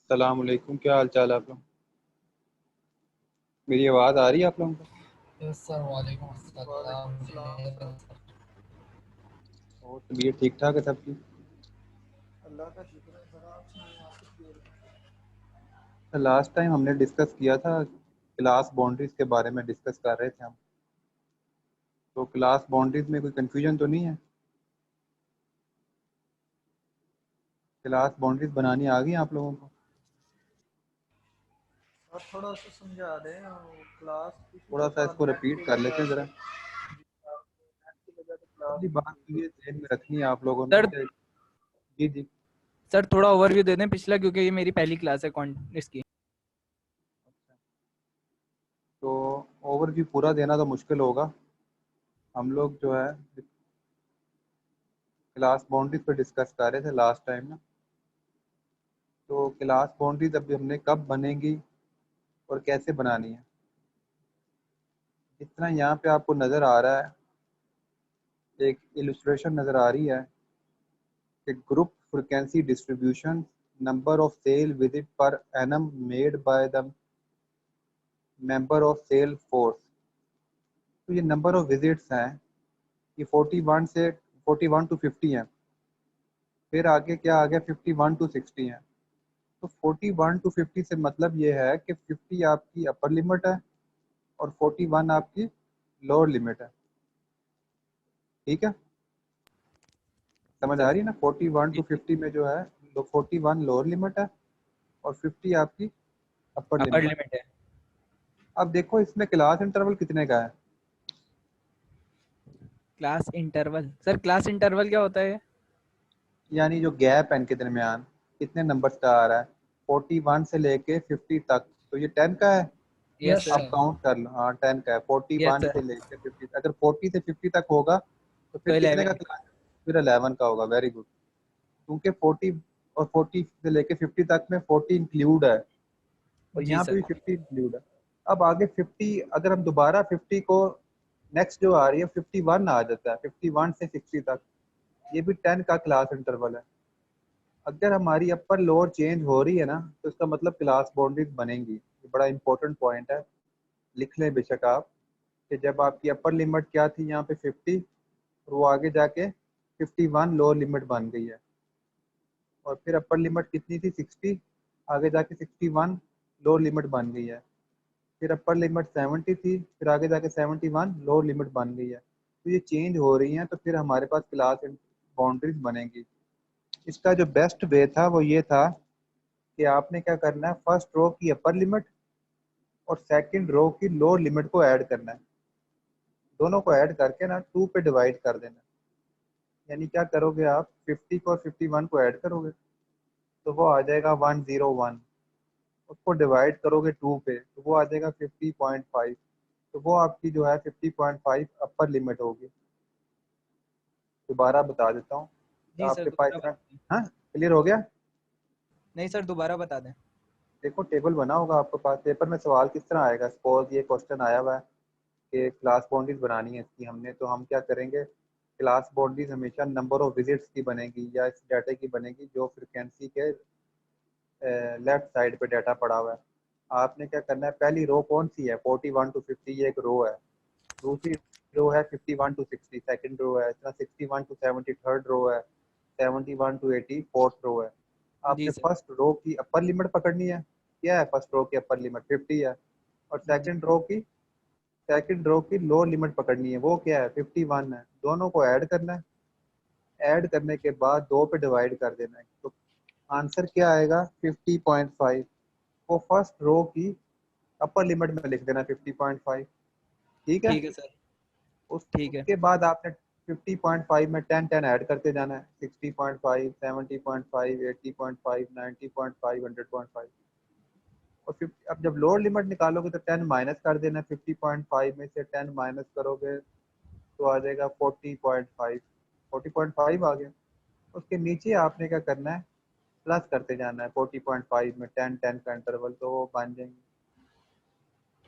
सलाम अलैकुम, क्या हाल चाल है आप लोग। मेरी आवाज़ आ रही है आप लोगों को। यस सर, वालेकुम अस्सलाम वालेकुम जी। सलाम सर। और तबीयत ठीक ठाक है सबकी। अल्लाह का शुक्र है सर। आप सुनाइए, आप किस लिए हैं? लास्ट टाइम हमने डिस्कस किया था, क्लास बाउंड्रीज के बारे में डिस्कस कर रहे थे हम। तो क्लास बाउंड्रीज में कोई कंफ्यूजन तो नहीं है। क्लास बाउंड्रीज बनानी आ गई आप लोगों को। आप थोड़ा सा समझा दें। क्लास पिछली थोड़ा सा दफ़ा इसको नेट रिपीट की कर लेते वजह हैं ज़रा। से नेट की वजह से क्लास पहली नहीं बात हुई तो थी। ये ध्यान में रखनी है आप लोगों ने सर कि जी जी। सर थोड़ा ओवरव्यू दे दें पिछला, क्योंकि ये मेरी पहली क्लास है इसकी। तो ओवरव्यू पूरा देना तो मुश्किल होगा। हम लोग जो है क्लास बाउंड्रीज पे डिस्कस कर रहे थे लास्ट टाइम ना। तो क्लास बाउंड्रीज अभी हमने कब बनेंगी और कैसे बनानी है। जितना यहाँ पे आपको नज़र आ रहा है, एक इलस्ट्रेशन नज़र आ रही है कि group frequency distribution, number of sale visit per annum made by the member of sale force. तो ये नंबर ऑफ विजिट्स हैं, ये 41 टू 50 हैं। फिर आगे क्या आ गया, 51 टू 60 है। तो 41 टू 50 से मतलब ये है कि 50 आपकी अपर लिमिट है और 41 आपकी लोअर लिमिट है। ठीक है, समझ आ सर रही है ना। 41 टू 50 जी, में जो है, तो 41 लोअर लिमिट है और 50 आपकी अपर अपर लिमिट। लिमिट है। अब देखो इसमें क्लास इंटरवल कितने का है। Class interval, sir class interval क्या होता है? यानी जो गैप है इनके दरमियान, कितने नंबर्स का आ रहा है, 41 से लेके 50 तक। तो ये 10 का है। यस यस अब सर। सर। काउंट कर लो, हाँ 10 का है। Yes 41 sir. से लेके 50, अगर 40 से 50 तक होगा तो फिर तो कितने का 11। क्लास है। फिर 11 का होगा। Very good. क्योंकि 40 और 40 से लेके 50 तक में 40 इंक्लूड है और जी यहाँ पे सर। भी 50 इंक्लूड है। अब आगे 50, अगर हम दोबारा 50 को, नेक्स्ट जो आ रही है 51 आ जाता है, 51 से 60 तक। ये भी 10 का क्लास इंटरवल है। अगर हमारी अपर लोअर चेंज हो रही है ना, तो इसका मतलब क्लास बाउंड्रीज बनेंगी। ये बड़ा इंपॉर्टेंट पॉइंट है, लिख लें बेशक आप, कि जब आपकी अपर लिमिट क्या थी यहाँ पे 50, और वो आगे जाके 51 लोअर लिमिट बन गई है। और फिर अपर लिमिट कितनी थी, 60, आगे जाके 61 लोअर लिमिट बन गई है। फिर अपर लिमिट 70 थी, फिर आगे जाके 71 लोअर लिमिट बन गई है। तो ये चेंज हो रही हैं, तो फिर हमारे पास क्लास बाउंड्रीज बनेंगी। इसका जो बेस्ट वे था वो ये था कि आपने क्या करना है, फर्स्ट रो की अपर लिमिट और सेकंड रो की लोअर लिमिट को ऐड करना है। दोनों को ऐड करके ना 2 पे डिवाइड कर देना है। यानी क्या करोगे आप, 50 को और 51 को ऐड करोगे तो वो आ जाएगा 101। उसको डिवाइड करोगे 2 पे तो वो आ जाएगा 50.5। तो वो आपकी जो है 50.5 अपर लिमिट होगी। दोबारा बता देता हूँ, जी सर, आपके पास दोबारा इतना। बता दें। हाँ, क्लियर हो गया। नहीं सर, दोबारा बता दें। देखो टेबल बना होगा आपके पास, पेपर में सवाल किस तरह आएगा। सपोज ये क्वेश्चन आया हुआ है कि क्लास बाउंड्रीज बनानी है इसकी हमने, तो हम क्या करेंगे, क्लास बाउंड्रीज हमेशा नंबर ऑफ विजिट्स की बनेगी या इस डाटा की बनेगी जो फ्रिक्वेंसी के लेफ्ट साइड पे डाटा पड़ा हुआ है। आपने क्या करना है, पहली रो कौन सी है, 41 टू 50, ये एक रो है। दूसरी रो है 51 टू 60, सेकंड रो है। इतना 61 टू 70 थर्ड रो है। 71 टू 80 फोर्थ रो है। जी आपने सर। फर्स्ट रो की अपर लिमिट पकड़नी है। क्या है फर्स्ट रो की अपर लिमिट, 50 है। और जी सेकंड रो की लोअर लिमिट पकड़नी है, वो क्या है, 51 है। दोनों को ऐड करना है। ऐड करने के बाद 2 पे डिवाइड कर देना है। तो आंसर क्या आएगा, 50.5। वो फर्स्ट रो की अपर लिमिट में लिख देना 50.5। ठीक है। ठीक है सर। ठीक है। उसके बाद आपने 50.5 में 10 ऐड करते जाना है, 60.5, 70.5, 80.5, 90.5, 100.5। और 50, अब जब लोअर लिमिट निकालोगे तो 10 माइनस कर देना। 50.5 में से 10 माइनस करोगे तो आ जाएगा 40.5। 40.5 आ गया। उसके नीचे आपने क्या करना है, प्लस करते जाना है 40.5 में 10 का इंटरवल, तो वो बन जाएंगे।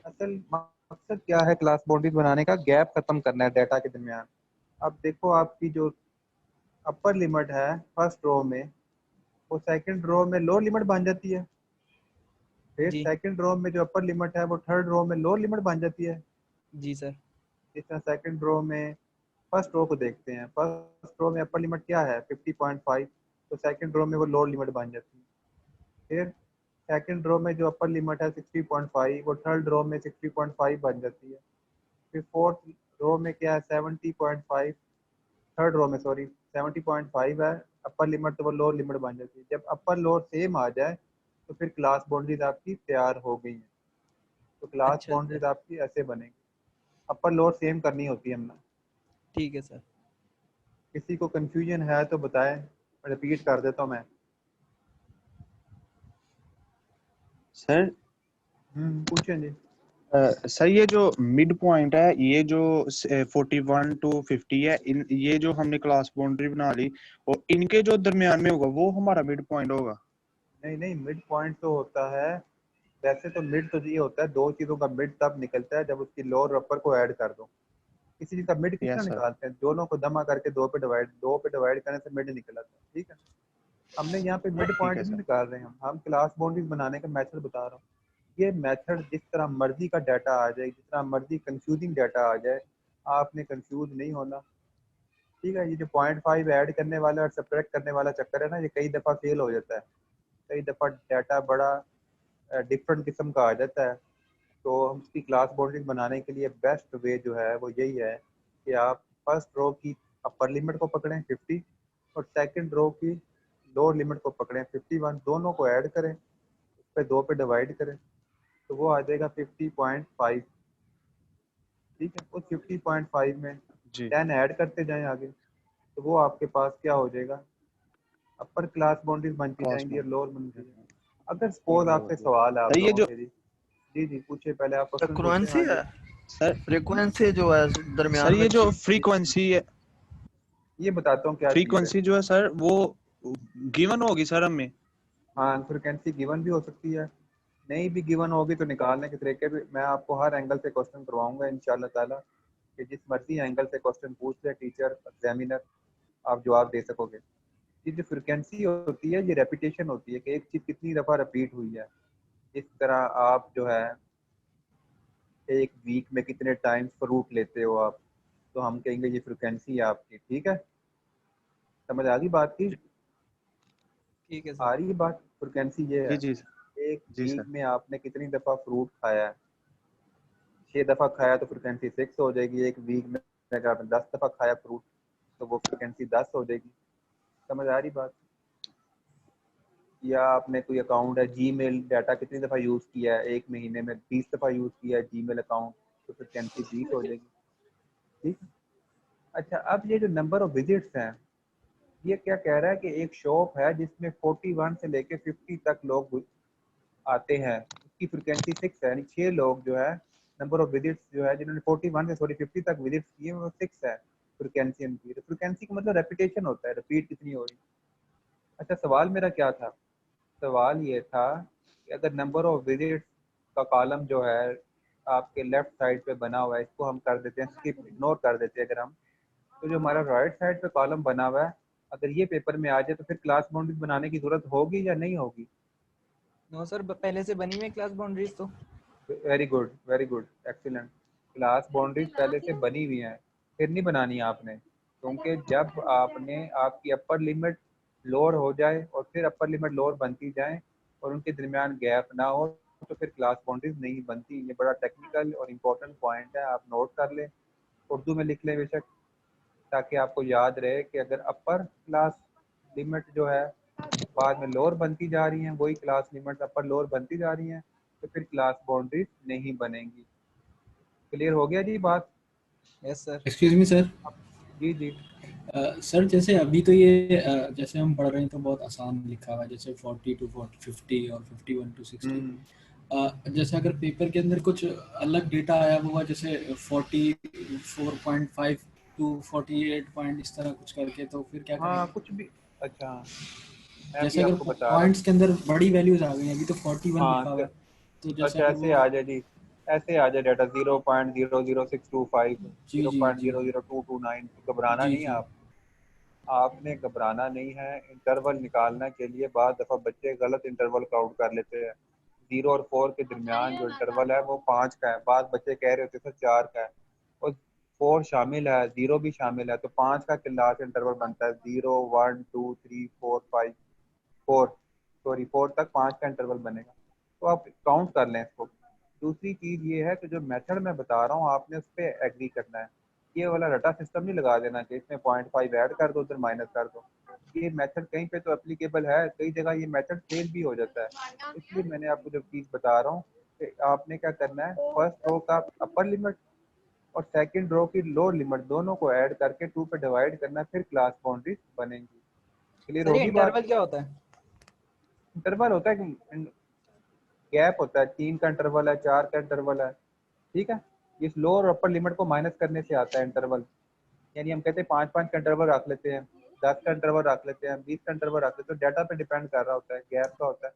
असल मकसद क्या है क्लास बाउंड्रीज बनाने का, गैप खत्म करना है डाटा के दरमियान। अब देखो आपकी जो अपर लिमिट है फर्स्ट रो में, वो सेकंड रो में लोअर लिमिट बन जाती है। फिर जी सेकंड रो में जो अपर लिमिट है वो थर्ड रो में लोअर लिमिट बन जाती है। जी सर। इस तरह सेकंड रो में फर्स्ट रो को देखते हैं, फर्स्ट रो में अपर लिमिट क्या है 50.5, तो सेकंड रो में वो लोअर लिमिट बन जाती है। फिर सेकंड रो में जो अपर लिमिट है 60.5, वो थर्ड रो में 60.5 बन जाती है। फिर फोर्थ रो में क्या है 70.5, थर्ड रो में सॉरी 70.5 है अपर लिमिट, तो वो लोअर लिमिट बन जाती है। जब अपर लोअर सेम आ जाए तो फिर क्लास बाउंड्रीज आपकी तैयार हो गई हैं। तो क्लास अच्छा बाउंड्रीज सर। आपकी ऐसे बनेंगी, अपर लोअर सेम करनी होती है हमने। ठीक है सर। किसी को कंफ्यूजन है तो बताएं, रिपीट कर देता हूँ मैं। सर पूछें जी। सर ये जो मिड पॉइंट है, ये जो 41 to 50 है, इन ये जो हमने क्लास बाउंड्री बना ली, और इनके जो दरमियान में होगा वो हमारा मिड पॉइंट होगा। नहीं नहीं, मिड पॉइंट तो होता है, वैसे तो मिड तो ये होता है, दो चीज़ों का मिड तब निकलता है जब उसकी लोअर अपर को ऐड कर दो। किसी चीज़ का मिड किस तरह यस सर। निकालते हैं, दोनों को जमा करके दो पे डिवाइड करने से मिड निकल आता है, ठीक है। हमने यहाँ पे मिड ठीक पॉइंट है नहीं सर। निकाल रहे हैं, हम क्लास बाउंड्रीज बनाने का मेथड बता रहा हूँ। ये मेथड जिस तरह मर्जी का डाटा आ जाए, जिस तरह मर्जी कंफ्यूजिंग डाटा आ जाए, आपने कंफ्यूज नहीं होना, ठीक है। ये जो 0.5 ऐड करने वाला और सब्ट्रैक्ट करने वाला चक्कर है ना, ये कई दफ़ा फेल हो जाता है। कई दफ़ा डाटा बड़ा डिफरेंट किस्म का आ जाता है। तो हम इसकी क्लास बाउंड्रीज बनाने के लिए बेस्ट वे जो है वो यही है कि आप फर्स्ट रो की अपर लिमिट को पकड़ें 50, और सेकंड रो की लोअर लिमिट को पकड़ें 51, दोनों को ऐड करें, उस पे दो पे डिवाइड करें, तो वो आ जाएगा 50.5, ठीक है। उस 50.5 में जी 10 ऐड करते जाएं आगे, तो वो आपके पास क्या हो जाएगा, अपर क्लास बाउंड्रीज बनती क्लास जाएंगी और लोअर बनती जाएंगी। बाउंड्री अगर और सपोज आपसे लोअर। सवाल है आप सर ये लोगों जो से जी, जी जी पूछिए, पहले आप क्वेश्चन पूछें। फ्रीक्वेंसी हाँ जी। है, सर फ्रीक्वेंसी जो है सर दरमियान में ये जो जी। फ्रीक्वेंसी है, ये बताता हूँ क्या चीज़ है। फ्रीक्वेंसी जो है सर वो गिवन होगी सर हमें। हाँ, फ्रिक्वेंसी गिवन भी हो सकती है, नहीं भी गिवन होगी तो निकालने के तरीके भी मैं आपको हर एंगल से क्वेश्चन करवाऊंगा इंशाल्लाह ताला, कि जिस मर्जी एंगल से क्वेश्चन पूछ ले टीचर एग्जामिनर, आप जवाब दे सकोगे। ये जो फ्रिक्वेंसी होती है ये रेपिटेशन होती है कि एक चीज़ कितनी दफ़ा रिपीट हुई है। इस तरह आप जो है एक वीक में कितने टाइम्स फ्रूट लेते हो आप, तो हम कहेंगे ये फ्रिक्वेंसी है आपकी, ठीक है। समझ आ गई बात की, ठीक है आ सर। रही है बात। फ्रिक्वेंसी ये जी है, जी एक जी वीक सर। में आपने कितनी दफ़ा फ्रूट खाया है। 6 दफ़ा खाया तो फ्रिक्वेंसी 6 हो जाएगी। एक वीक में अगर आपने 10 दफ़ा खाया फ्रूट, तो वो फ्रिक्वेंसी 10 हो जाएगी। समझ आ रही बात। या आपने कोई अकाउंट है जीमेल डाटा कितनी दफ़ा यूज़ किया है, एक महीने में 20 दफ़ा यूज़ किया है जीमेल अकाउंट, तो फ्रिक्वेंसी 20 हो जाएगी, ठीक। अच्छा, अब ये जो नंबर ऑफ विजिट्स हैं, ये क्या कह रहा है कि एक शॉप है जिसमें 41 से लेके 50 तक लोग आते हैं, उसकी फ्रिक्वेंसी 6 है, यानी 6 लोग जो है नंबर ऑफ विजिट्स जो है जिन्होंने 41 से सॉरी 50 तक विजिट्स किए वो 6 है फ्रिक्वेंसी उनकी। तो फ्रिक्वेंसी का मतलब रेपिटेशन होता है, रिपीट कितनी हो रही। अच्छा, सवाल मेरा क्या था, सवाल ये था कि अगर नंबर ऑफ विजिट्स का कॉलम जो है आपके लेफ्ट साइड पे बना हुआ है, इसको हम कर देते हैं स्किप, इग्नोर कर देते हैं अगर हम, तो जो हमारा राइट साइड पे कॉलम बना हुआ है, अगर ये पेपर में आ जाए तो फिर क्लास बाउंड्रीज बनाने की जरूरत होगी या नहीं होगी। नो सर, पहले से बनी हुई है क्लास बाउंड्रीज तो। Very good, very good, excellent. Class boundaries पहले से बनी हुई हैं, फिर नहीं बनानी आपने, क्योंकि जब आपने आपकी अपर लिमिट लोअर हो जाए और फिर अपर लिमिट लोअर बनती जाए और उनके दरमियान गैप ना हो, तो फिर क्लास बाउंड्रीज नहीं बनती। ये बड़ा टेक्निकल और इम्पोर्टेंट पॉइंट है, आप नोट कर लें, उर्दू में लिख लें बेशक, ताकि आपको याद रहे कि अगर अपर क्लास लिमिट जो है बाद में लोअर बनती जा रही हैं, वही क्लास लिमिट अपर लोअर बनती जा रही हैं, तो फिर क्लास बाउंड्रीज नहीं बनेंगी। क्लियर हो गया जी बात। Yes sir. Excuse me sir. अब जी जी। सर जैसे अभी तो ये जैसे हम पढ़ रहे हैं तो बहुत आसान लिखा हुआ है, जैसे 40 to 50 और 51 to 60। हम्म जैसे अगर पेपर के अंदर कुछ अलग डेटा आया हुआ, जैसे 44.5 to 48 पॉइंट इस तरह कुछ करके, तो फिर क्या हाँ करेंगे? कुछ भी, अच्छा मैं जैसे अभी अगर आपको बता रहा हूँ। पॉइंट्स के अंदर बड़ी वैल्यूज आ गई हैं, अभी तो 41 हाँ लिखा हुआ है, तो जैसे अच्छा अगर ऐसे वो आ जाए जी, ऐसे आ जाए डाटा 0.00625, जी जीरो जी पॉइंट जी zero zero two two nine तो घबराना जी नहीं है जी आप, आपने घबराना नहीं है। इंटरवल निकालने के लिए बाद दफ़ा बच्चे गलत इंटरवल काउंट कर लेते हैं, 0 और 4 के दरमियान जो इंटरवल है वो 5 का है। बाद बच्चे कह रहे होते सर 4 का है, और 4 शामिल है, 0 भी शामिल है, तो 5 का लास्ट इंटरवल बनता है 0 1 2 3 4 5 4 सॉरी 4 तक 5 का इंटरवल बनेगा। तो आप काउंट कर लें इसको। दूसरी चीज़ ये है कि जो मेथड मैं बता रहा हूँ आपने उस पर एग्री करना है। ये वाला रटा सिस्टम नहीं लगा देना कि इसमें 0.5 ऐड कर दो उधर माइनस कर दो। ये मेथड कहीं पे तो एप्लीकेबल है, कई जगह ये मेथड फेल भी हो जाता है। इसलिए मैंने आपको जो चीज़ बता रहा हूँ कि आपने क्या करना है, फर्स्ट रो का अपर लिमिट और सेकंड रो की लोअर लिमिट दोनों को ऐड करके 2 पे डिवाइड करना, फिर क्लास बाउंड्रीज बनेंगी। क्लियर सर ये होगी बात? इंटरवल क्या होता है? इंटरवल होता है कि गैप होता है, 3 का इंटरवल है, 4 का इंटरवल है, ठीक है। इस लोअर और अपर लिमिट को माइनस करने से आता है इंटरवल। यानी हम कहते हैं 5-5 का इंटरवल रख लेते हैं, 10 का इंटरवल रख लेते हैं, 20 का इंटरवल रख लेते हैं, तो डाटा पे डिपेंड कर रहा होता है, गैप का होता है।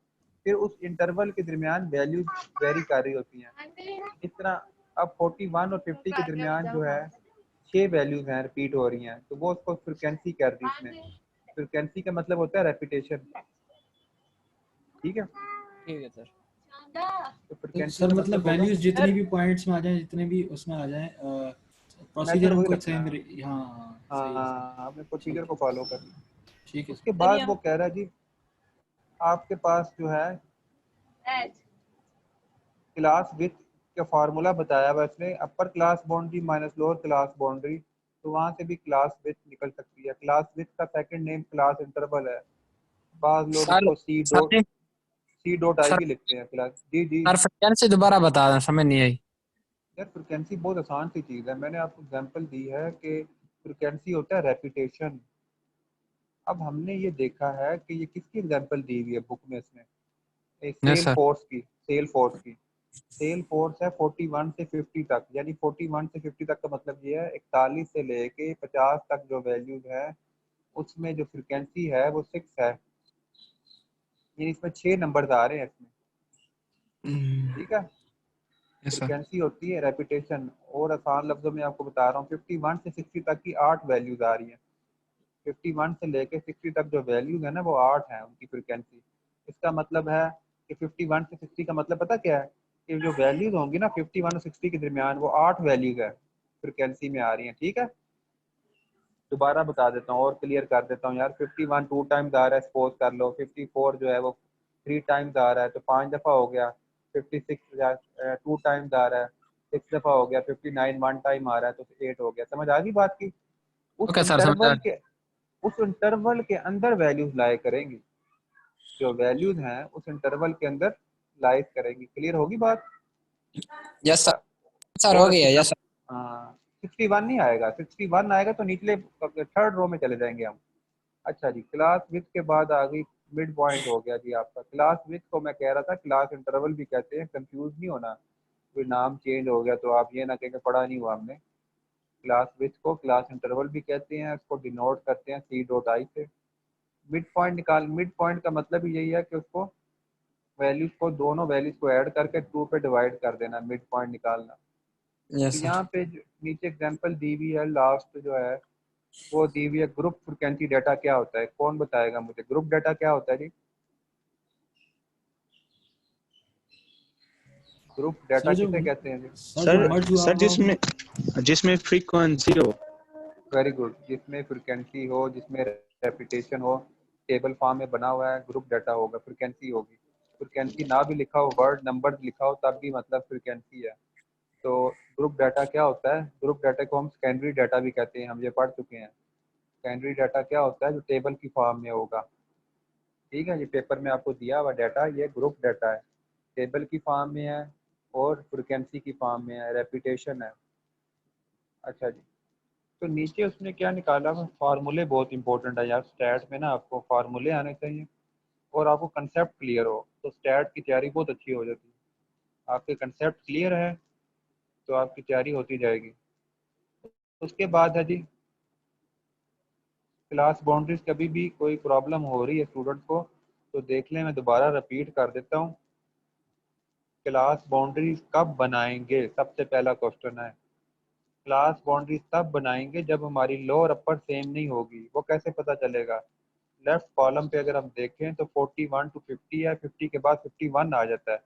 फिर उस इंटरवल के दरमियान वैल्यूज वेरी कर रही होती हैं। इस तरह अब 41 और 50 के दरमियान जो है 6 वैल्यूज हैं रिपीट हो रही हैं, तो वो उसको फ्रिक्वेंसी कर दी इसने। फ्रिक्वेंसी का मतलब होता है रेपिटेशन, ठीक है। ठीक है सर। तो फ्रिक्वेंसी सर का मतलब मतलब होगा वैल्यूज जितनी भी पॉइंट्स में आ जाए, जितने भी उसमें आ जाए, मेथड प्रोसीजर वही हमको रखना सेम। है। हाँ सही है सर। हाँ, आपने प्रोसीजर ठीक को है, फॉलो करना। ठीक है उसके सर बाद वो यहाँ कह रहा है जी आपके पास जो है क्लास विथ का फार्मूला बताया हुआ इसने, upper class boundary minus lower class boundary, तो वहाँ से भी क्लास विथ निकल सकती है। क्लास विथ का सेकंड नेम क्लास इंटरवल है। बाद लोग सर इसको sir C dot I sir भी लिखते हैं क्लास। जी जी। सर फ्रिक्वेंसी दोबारा बता दें, समझ नहीं आई। यार फ्रिक्वेंसी बहुत आसान सी चीज़ है, मैंने आपको एग्जांपल दी है कि फ्रिक्वेंसी होता है रेपिटेशन। अब हमने ये देखा है कि ये किसकी एग्जांपल दी हुई है बुक में इसने, एक यस सेल सर। फोर्स की। सेल फोर्स की सेल फोर्स है 41 से 50 तक, यानी 41 से 50 तक का मतलब ये है 41 से लेके 50 तक जो वैल्यूज है उसमें जो फ्रिक्वेंसी है वो 6 है। यानी इसमें 6 नंबर आ रहे हैं इसमें, ठीक है। Yes sir. फ्रिक्वेंसी होती है रेपिटेशन, और आसान लफ्जों में आपको बता रहा हूँ 51 से 60 तक की 8 वैल्यूज आ रही हैं। 51 से लेके 60 तक जो वैल्यूज है ना वो 8 है उनकी फ्रिक्वेंसी। इसका मतलब है कि 51 से 60 का मतलब पता क्या है, कि जो वैल्यूज होंगी ना 51 और 60 के दरमियान वो 8 वैल्यूज है फ्रिक्वेंसी में आ रही हैं, ठीक है। दोबारा बता देता हूँ और क्लियर कर देता हूँ यार। 51 2 टाइम्स आ रहा है, सपोज कर लो। 54 जो है वो 3 टाइम्स आ रहा है, तो 5 दफ़ा हो गया। 56 2 टाइम्स आ रहा है, 6 दफ़ा हो गया। 59 1 टाइम आ रहा है, तो 8 हो गया। समझ आ गई बात की? उस ओके सर, समझ आ इंटरवल के उस इंटरवल के अंदर वैल्यूज लाए करेंगी, जो वैल्यूज हैं उस इंटरवल के अंदर लाइज करेंगी। क्लियर होगी बात? Yes sir. अच्छा, सर हो और अच्छी गया, तरह। Yes sir. हाँ, 61 नहीं आएगा, 61 आएगा तो निचले थर्ड रो में चले जाएंगे हम। अच्छा जी, क्लास विथ के बाद आ गई मिड पॉइंट हो गया जी आपका। क्लास विथ को मैं कह रहा था क्लास इंटरवल भी कहते हैं, कंफ्यूज नहीं होना। कोई नाम चेंज हो गया तो आप ये ना कहेंगे पढ़ा नहीं हुआ हमने। क्लास विथ को क्लास इंटरवल भी कहते हैं, इसको डिनोट करते हैं सी डॉट आई से। मिड पॉइंट निकाल, मिड पॉइंट का मतलब ही यही है कि उसको वैल्यूज को, दोनों वैल्यूज को ऐड करके 2 पे डिवाइड कर देना, मिड पॉइंट निकालना। तो यस सर। यहाँ पे नीचे एग्जांपल दी हुई है, लास्ट जो है वो दी हुई है ग्रुप फ्रिक्वेंसी डाटा क्या होता है। कौन बताएगा मुझे ग्रुप डाटा क्या होता है जी? ग्रुप डाटा सर जो किसे कहते हैं जी? सर जो सर मर्ज हुआ सर हुआ हो। जिसमें जिसमें फ्रीक्वेंसी हो। वेरी गुड, जिसमें फ्रिक्वेंसी हो, जिसमें रेपिटेशन हो, टेबल फॉर्म में बना हुआ है, ग्रुप डाटा होगा, फ्रिक्वेंसी होगी। फ्रिक्वेंसी ना भी लिखा हो, वर्ड नंबर लिखा हो, तब भी मतलब फ्रिक्वेंसी है। तो ग्रुप डाटा क्या होता है? ग्रुप डाटा को हम सेकेंडरी डाटा भी कहते हैं, हम ये पढ़ चुके हैं। सेकेंडरी डाटा क्या होता है? जो टेबल की फॉर्म में होगा, ठीक है। ये पेपर में आपको दिया हुआ डाटा ये ग्रुप डाटा है, टेबल की फॉर्म में है और फ्रिक्वेंसी की फॉर्म में है, रेपिटेशन है। अच्छा जी, तो नीचे उसने क्या निकाला हुआ? फार्मूले बहुत इंपॉर्टेंट है यार, स्टैट में ना आपको फार्मूले आने चाहिए और आपको कंसेप्ट क्लियर हो, तो स्टैट की तैयारी बहुत अच्छी हो जाती है। आपके कंसेप्ट क्लियर है तो आपकी तैयारी होती जाएगी। उसके बाद है जी क्लास बाउंड्रीज। कभी भी कोई प्रॉब्लम हो रही है स्टूडेंट को तो देख लें, मैं दोबारा रिपीट कर देता हूँ। क्लास बाउंड्रीज कब बनाएंगे? सबसे पहला क्वेश्चन है, क्लास बाउंड्रीज तब बनाएंगे जब हमारी लोअर अपर सेम नहीं होगी। वो कैसे पता चलेगा? लेफ्ट कॉलम पे अगर हम देखें तो 41 टू 50 है, 50 के बाद 51 आ जाता है।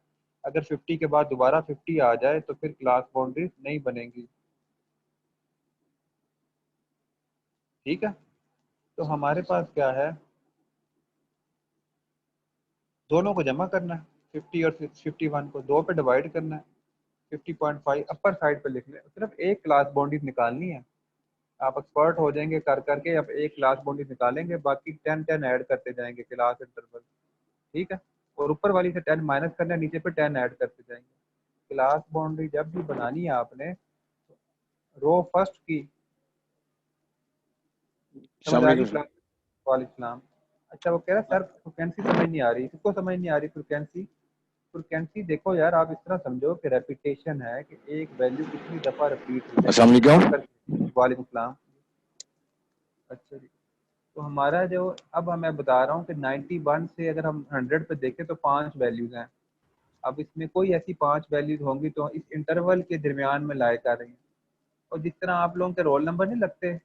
अगर 50 के बाद दोबारा 50 आ जाए तो फिर क्लास बाउंड्रीज नहीं बनेंगी। ठीक है, तो हमारे पास क्या है, दोनों को जमा करना है, 50 और 51 को 2 पे डिवाइड करना है, 50.5 अपर साइड पे लिख लें, सिर्फ एक क्लास बाउंड्रीज निकालनी है। आप एक्सपर्ट हो जाएंगे कर करके, अब एक क्लास बाउंड्रीज निकालेंगे, बाकी 10 ऐड करते जाएंगे क्लास इंटरवल। ठीक है, और ऊपर वाली से 10 माइनस करना है, नीचे पे 10 ऐड करते जाएंगे। क्लास बाउंड्री जब भी बनानी है आपने, रो फर्स्ट की समझ आ गई क्लास। वालेकुम। अच्छा, वो कह रहा सर फ्रिक्वेंसी समझ नहीं आ रही, किसको समझ नहीं आ रही फ्रिक्वेंसी? फ्रिक्वेंसी देखो यार, आप इस तरह समझो कि रेपिटेशन है कि एक वैल्यू कितनी दफा रिपीट हुई है। अस्सलाम वालेकुम। वालेकुम सलाम। अच्छा जी, तो हमारा जो, अब मैं बता रहा हूँ कि 91 से अगर हम 100 पे देखें तो 5 वैल्यूज हैं। अब इसमें कोई ऐसी 5 वैल्यूज होंगी तो इस इंटरवल के दरमियान में लाए कर रही हैं। और जिस तरह आप लोगों के रोल नंबर नहीं लगते,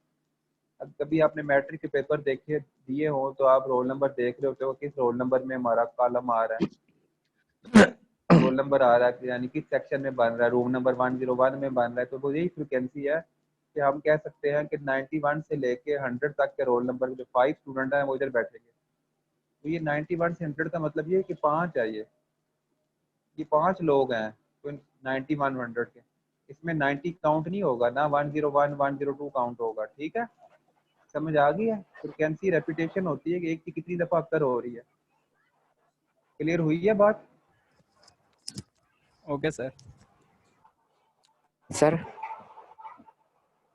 अब कभी आपने मैट्रिक के पेपर देखे दिए हो तो आप रोल नंबर देख रहे होते हो किस रोल नंबर में हमारा कॉलम आ रहा है, रोल नंबर आ रहा है, यानी किस सेक्शन में बन रहा है, रूम नंबर 101 में बन रहा है। तो वो यही फ्रिक्वेंसी है कि हम कह सकते हैं कि 91 से लेके 100 तक के रोल नंबर के जो 5 स्टूडेंट हैं वो इधर बैठेंगे। तो ये 91 से 100 का मतलब ये है कि 5 है, ये 5 लोग हैं तो 91 100 के, इसमें 90 काउंट नहीं होगा ना, 101 102 काउंट होगा। ठीक है, समझ आ गई है? फ्रिक्वेंसी रेपिटेशन होती है कि एक की कितनी दफ़ा अक्सर हो रही है। क्लियर हुई है बात? Okay sir. सर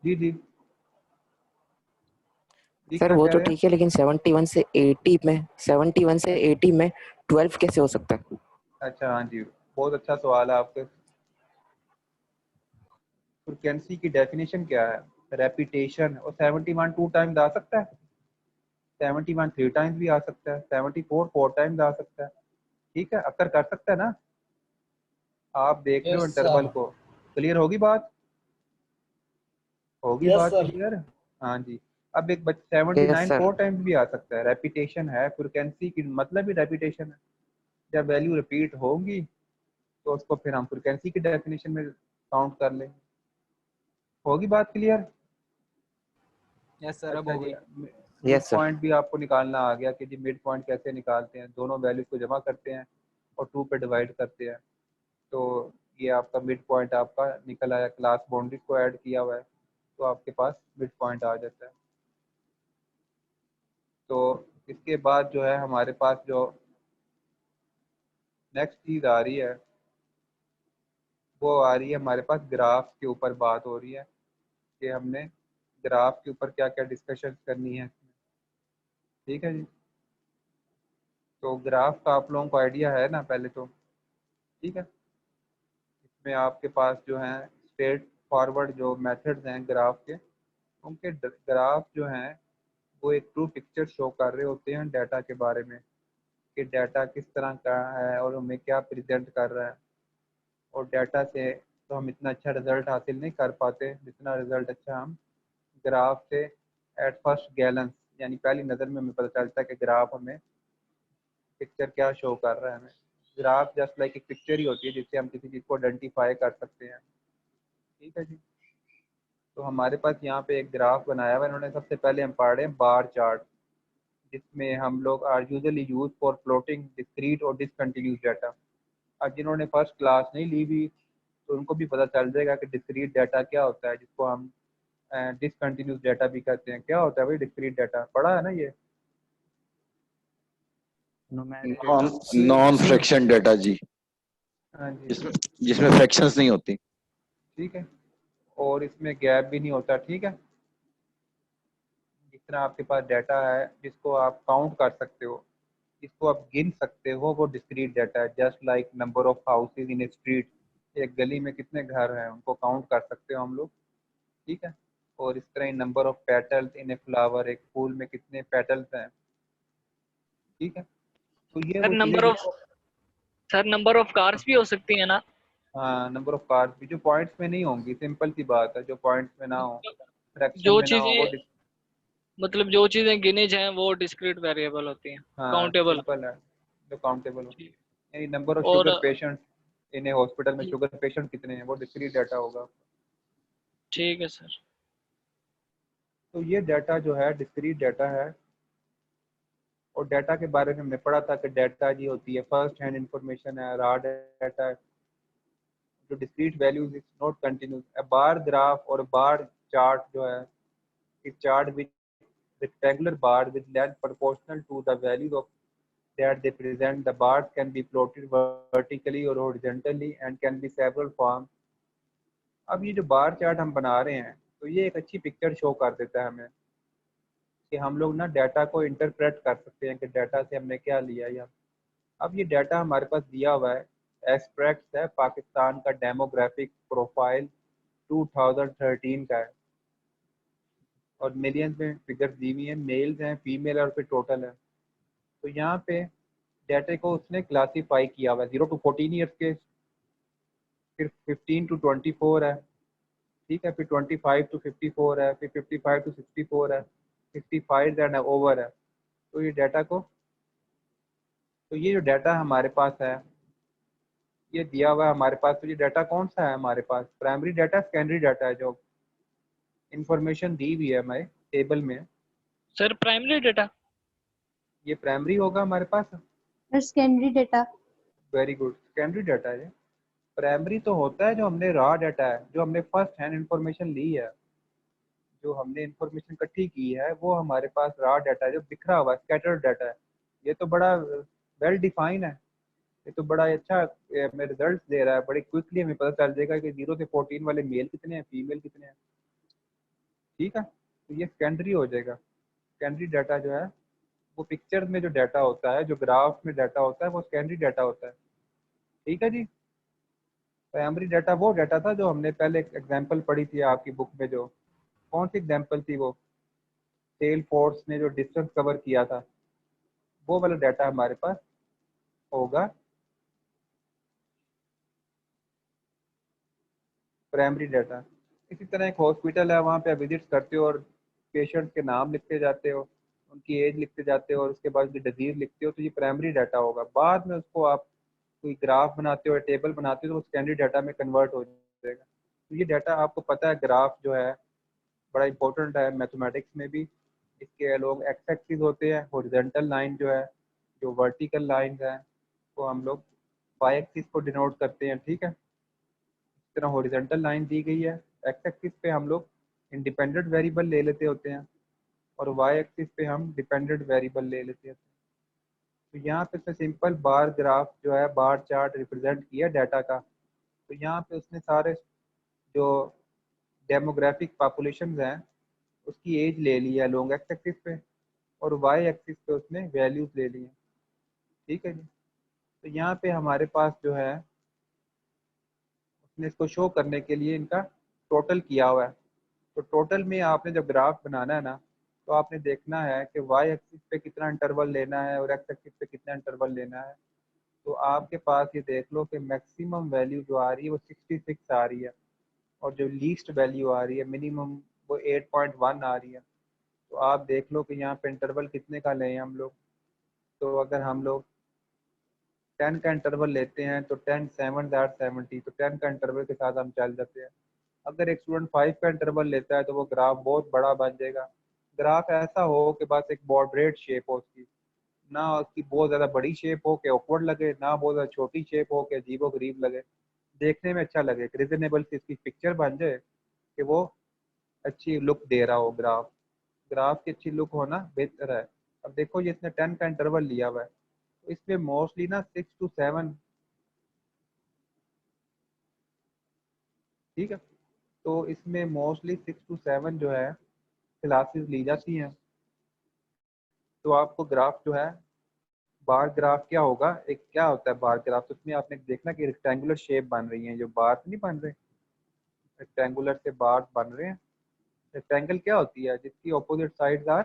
जी जी जी, सर क्या वो कह तो रहे हैं? ठीक है, लेकिन 71 से 80 में 12 कैसे हो सकता है? अच्छा हाँ जी, बहुत अच्छा सवाल है आपके। फ्रिक्वेंसी की डेफिनेशन क्या है? रेपिटेशन। और 71 2 टाइम्स आ सकता है, 71 3 टाइम्स भी आ सकता है, 74 4 टाइम्स आ सकता है। ठीक है, अक्कर कर सकता है ना? आप देख रहे हो यस इंटरवल सर। को। क्लियर होगी बात? होगी यस बात सर। क्लियर? हाँ जी। अब एक यस 79 सर। 4 टाइम्स भी आ सकता है, रेपिटेशन है। फ्रिक्वेंसी की मतलब ही रेपिटेशन है। जब वैल्यू रिपीट होगी तो उसको फिर हम फ्रिक्वेंसी की डेफिनेशन में काउंट कर लेंगे। होगी बात क्लियर? यस सर, अब अच्छा हो जी, गई। Mid yes sir. पॉइंट भी आपको निकालना आ गया कि जी मिड पॉइंट कैसे निकालते हैं। दोनों वैल्यूज को जमा करते हैं और 2 पे डिवाइड करते हैं, तो ये आपका मिड पॉइंट आपका निकल आया। क्लास बाउंड्रीज को ऐड किया हुआ है तो आपके पास मिड पॉइंट आ जाता है। तो इसके बाद जो है हमारे पास जो नेक्स्ट चीज़ आ रही है वो आ रही है हमारे पास ग्राफ के ऊपर बात हो रही है कि हमने ग्राफ के ऊपर क्या क्या डिस्कशन करनी है। ठीक है जी, तो ग्राफ का आप लोगों को आइडिया है ना पहले तो? ठीक है, इसमें आपके पास जो है स्ट्रेट फॉरवर्ड जो मेथड्स हैं ग्राफ के, उनके ग्राफ जो हैं वो एक ट्रू पिक्चर शो कर रहे होते हैं डाटा के बारे में, कि डाटा किस तरह का है और हमें क्या प्रेजेंट कर रहा है। और डाटा से तो हम इतना अच्छा रिजल्ट हासिल नहीं कर पाते जितना रिजल्ट अच्छा हम ग्राफ से एट फर्स्ट गैलेंस, यानी पहली नज़र में हमें पता चलता है कि ग्राफ हमें पिक्चर क्या शो कर रहा है। हमें ग्राफ जस्ट लाइक एक पिक्चर ही होती है जिससे हम किसी चीज़ को आइडेंटिफाई कर सकते हैं। ठीक है जी, तो हमारे पास यहाँ पे एक ग्राफ बनाया हुआ है इन्होंने। सबसे पहले हम पढ़ रहे हैं बार चार्ट, जिसमें हम लोग are usually use for plotting discrete और डिसकंटिन्यूस डाटा। अब जिन्होंने फर्स्ट क्लास नहीं ली हुई तो उनको भी पता चल जाएगा कि डिस्क्रीट डाटा क्या होता है, जिसको हम डिसकंटिन्यूस डाटा भी कहते हैं। क्या होता है भाई डिस्क्रीट डाटा? पढ़ा है ना ये? Numeric non data. Non fraction data जी, हाँ जी, जिसमें जिसमें फ्रैक्शंस नहीं होती। ठीक है, और इसमें गैप भी नहीं होता। ठीक है, जितना आपके पास डाटा है जिसको आप काउंट कर सकते हो, जिसको आप गिन सकते हो, वो डिस्क्रीट डाटा है। Just like number of houses in A street, एक गली में कितने घर हैं उनको काउंट कर सकते हो हम लोग। ठीक है, और इस तरह number of petals in a flower, एक फूल में कितने पेटल्स हैं। ठीक है, तो ये सर वो चीज़ें नंबर ऑफ जिसको, सर नंबर ऑफ कार्स भी हो सकती है ना? हाँ नंबर ऑफ कार्स भी, जो पॉइंट्स में नहीं होंगी। सिंपल सी बात है, जो पॉइंट्स में ना हो, फ्रैक्शन जो में ना हो, वो चीजें मतलब जो चीजें गिनेज हैं वो डिस्क्रीट वेरिएबल होती हैं, हाँ काउंटेबल। सिंपल है, जो काउंटेबल हो। यानी नंबर ऑफ और शुगर पेशेंट्स, इन्हें हॉस्पिटल में जी। शुगर पेशेंट कितने हैं, वो डिस्क्रीट डाटा होगा। ठीक है सर। तो ये डाटा जो है डिस्क्रीट डाटा है। और डाटा के बारे में हमने पढ़ा था कि डाटा जी होती है फर्स्ट हैंड इंफॉर्मेशन है, रॉ डाटा है, जो discrete values is not continuous. A bar graph और बार चार्ट जो है, इस chart with rectangular bar with length proportional to the values of that they present. The bars can be plotted vertically or horizontally and can be several forms. अब ये जो bar chart हम बना रहे हैं तो ये एक अच्छी पिक्चर शो कर देता है हमें कि हम लोग ना डाटा को इंटरप्रेट कर सकते हैं कि डाटा से हमने क्या लिया या। अब ये डाटा हमारे पास दिया हुआ है, एब्स्ट्रैक्ट है, पाकिस्तान का डेमोग्राफिक प्रोफाइल 2013 का है और मिलियंस में फिगर्स दी हुई हैं, मेल्स हैं, फीमेल और फिर टोटल है। तो यहाँ पे डाटा को उसने क्लासीफाई किया हुआ है 0 to 14 ईयर्स के, फिर 15 to 24 है, ठीक है, फिर 25 to 54 है, फिर 55 to 64 है, 65 एंड ओवर है। तो ये डाटा को, तो ये जो डाटा हमारे पास है ये दिया हुआ है हमारे पास। तो ये डाटा कौन सा है हमारे पास, प्राइमरी डाटा, सेकेंडरी डाटा है, जो इंफॉर्मेशन दी हुई है हमारे टेबल में, सर प्राइमरी डेटा। ये प्राइमरी होगा हमारे पास। Secondary data. Very good, secondary data है। प्राइमरी तो होता है जो हमने रॉ डाटा है, जो हमने फर्स्ट हैंड इंफॉर्मेशन ली है, जो हमने इंफॉर्मेशन इकट्ठी की है, वो हमारे पास रॉ डाटा है जो बिखरा हुआ है, स्कैटर्ड डाटा है। ये तो बड़ा वेल डिफाइन है, ये तो बड़ा अच्छा हमें रिजल्ट दे रहा है, बड़ी क्विकली हमें पता चल जाएगा कि 0 से 14 वाले मेल कितने हैं, फीमेल कितने हैं, ठीक है। तो ये सेकेंडरी हो जाएगा। सेकेंडरी डाटा जो है वो पिक्चर में जो डाटा होता है, जो ग्राफ में डाटा होता है, वो सेकेंडरी डाटा होता है, ठीक है जी। प्राइमरी डाटा वो डाटा था जो हमने पहले एग्जांपल पढ़ी थी आपकी बुक में, जो कौन सी एग्जांपल थी, वो सेल फोर्स ने जो डिस्टेंस कवर किया था, वो वाला डाटा हमारे पास होगा प्राइमरी डाटा। इसी तरह एक हॉस्पिटल है, वहाँ पे विजिट करते हो और पेशेंट के नाम लिखते जाते हो, उनकी एज लिखते जाते हो और उसके बाद उनकी डिजीज लिखते हो, तो ये प्राइमरी डाटा होगा। बाद में उसको आप कोई ग्राफ बनाते हो, टेबल बनाते हो, तो वो सेकेंडरी डाटा में कन्वर्ट हो जाएगा। तो ये डाटा आपको पता है, ग्राफ जो है बड़ा इंपॉर्टेंट है मैथमेटिक्स में भी। इसके लोग एक्स एक्सिस होते हैं, हॉरिजॉन्टल लाइन जो है, जो वर्टिकल लाइन है, वो हम लोग वाई एक्सिस को डिनोट करते हैं, ठीक है। इस तरह हॉरिजॉन्टल लाइन दी गई है, एक्स एक्सिस पे हम लोग इंडिपेंडेंट वेरिएबल ले लेते होते हैं और वाई एक्सिस पे हम डिपेंडेंट वेरिएबल ले लेते हैं। तो यहाँ पे उसने सिंपल बार ग्राफ जो है, बार चार्ट रिप्रेजेंट किया डाटा का। तो यहाँ पे उसने सारे जो डेमोग्राफिक पॉपुलेशन हैं उसकी एज ले ली है लॉन्ग एक्स एक्सिस पे, और वाई एक्सिस पे उसने वैल्यूज ले ली हैं, ठीक है जी। तो यहाँ पे हमारे पास जो है उसने इसको शो करने के लिए इनका टोटल किया हुआ है। तो टोटल में आपने जब ग्राफ बनाना है ना, तो आपने देखना है कि वाई एक्सिस पे कितना इंटरवल लेना है और एक्स एक्सिस पे कितना इंटरवल लेना है। तो आपके पास ये देख लो कि मैक्सिमम वैल्यू जो आ रही है वो 66 आ रही है, और जो लीस्ट वैल्यू आ रही है मिनिमम वो 8.1 आ रही है। तो आप देख लो कि यहाँ पे इंटरवल कितने का लें हम लोग। तो अगर हम लोग 10 का इंटरवल लेते हैं तो 10 7 आर 70, तो 10 का इंटरवल के साथ हम चल जाते हैं। अगर एक स्टूडेंट 5 का इंटरवल लेता है तो वो ग्राफ बहुत बड़ा बन जाएगा। ग्राफ ऐसा हो कि बस एक मॉडरेट शेप हो उसकी, ना उसकी बहुत ज़्यादा बड़ी शेप हो कि ऑकवर्ड लगे, ना बहुत ज़्यादा छोटी शेप हो कि अजीबो गरीब लगे, देखने में अच्छा लगे, रिजनेबल सी इसकी पिक्चर बन जाए कि वो अच्छी लुक दे रहा हो ग्राफ। ग्राफ की अच्छी लुक होना बेहतर है। अब देखो ये इसने 10 का इंटरवल लिया हुआ है, तो इसमें मोस्टली ना 6 to 7, ठीक है। तो इसमें मोस्टली 6 to 7 जो है क्लासेस ली जाती हैं। तो आपको ग्राफ जो है, बार ग्राफ क्या होगा, एक क्या होता है बार ग्राफ, तो उसमें आपने देखना कि रेक्टेंगुलर शेप बन रही है, जो बार नहीं बन रहे, रेक्टेंगुलर से बार बन रहे हैं। रेक्टेंगल क्या होती है, जिसकी अपोजिट साइड्स आर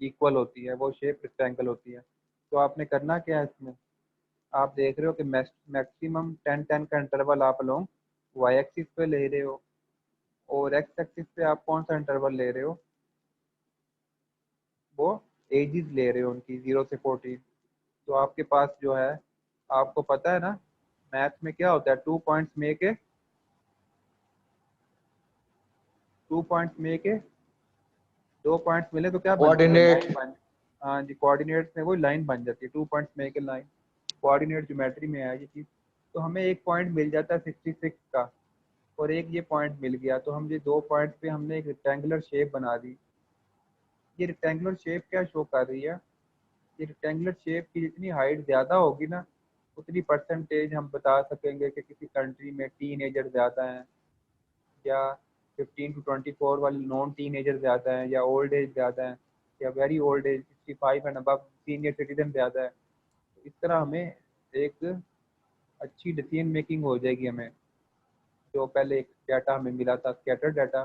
इक्वल होती है, वो शेप रेक्टेंगल होती है। तो आपने करना क्या है इसमें, आप देख रहे हो कि मैक्सिमम 10 का इंटरवल आप लोग वाई एक्सिस पे ले रहे हो, और एक्स एक्सिस पे आप कौन सा इंटरवल ले रहे हो, वो एजेस ले रहे हो उनकी 0 से 14। तो आपके पास जो है, आपको पता है ना मैथ में क्या होता है, 2 पॉइंट्स में के 2 पॉइंट्स में के 2 पॉइंट्स मिले तो क्या बनती है, कोऑर्डिनेट। लाइन बन। हाँ जी, कोऑर्डिनेट्स में वो लाइन बन जाती है, 2 पॉइंट्स में के लाइन। कोऑर्डिनेट ज्योमेट्री में है ये चीज़। तो हमें एक पॉइंट मिल जाता है 66 का, और एक ये पॉइंट मिल गया, तो हम ये 2 पॉइंट पे हमने एक रेक्टेंगुलर शेप बना दी। ये रेक्टेंगुलर शेप क्या शो कर रही है, ये रेक्टेंगुलर शेप की जितनी हाइट ज़्यादा होगी ना, उतनी परसेंटेज हम बता सकेंगे कि किसी कंट्री में टीनेजर ज़्यादा हैं, या 15 to 24 वाले नॉन टीनेजर ज़्यादा हैं, या ओल्ड एज ज़्यादा हैं, या very old age 65 and above senior citizen ज़्यादा है। तो इस तरह हमें एक अच्छी डिसीजन मेकिंग हो जाएगी। हमें जो पहले एक डाटा हमें मिला था स्कैटर डाटा,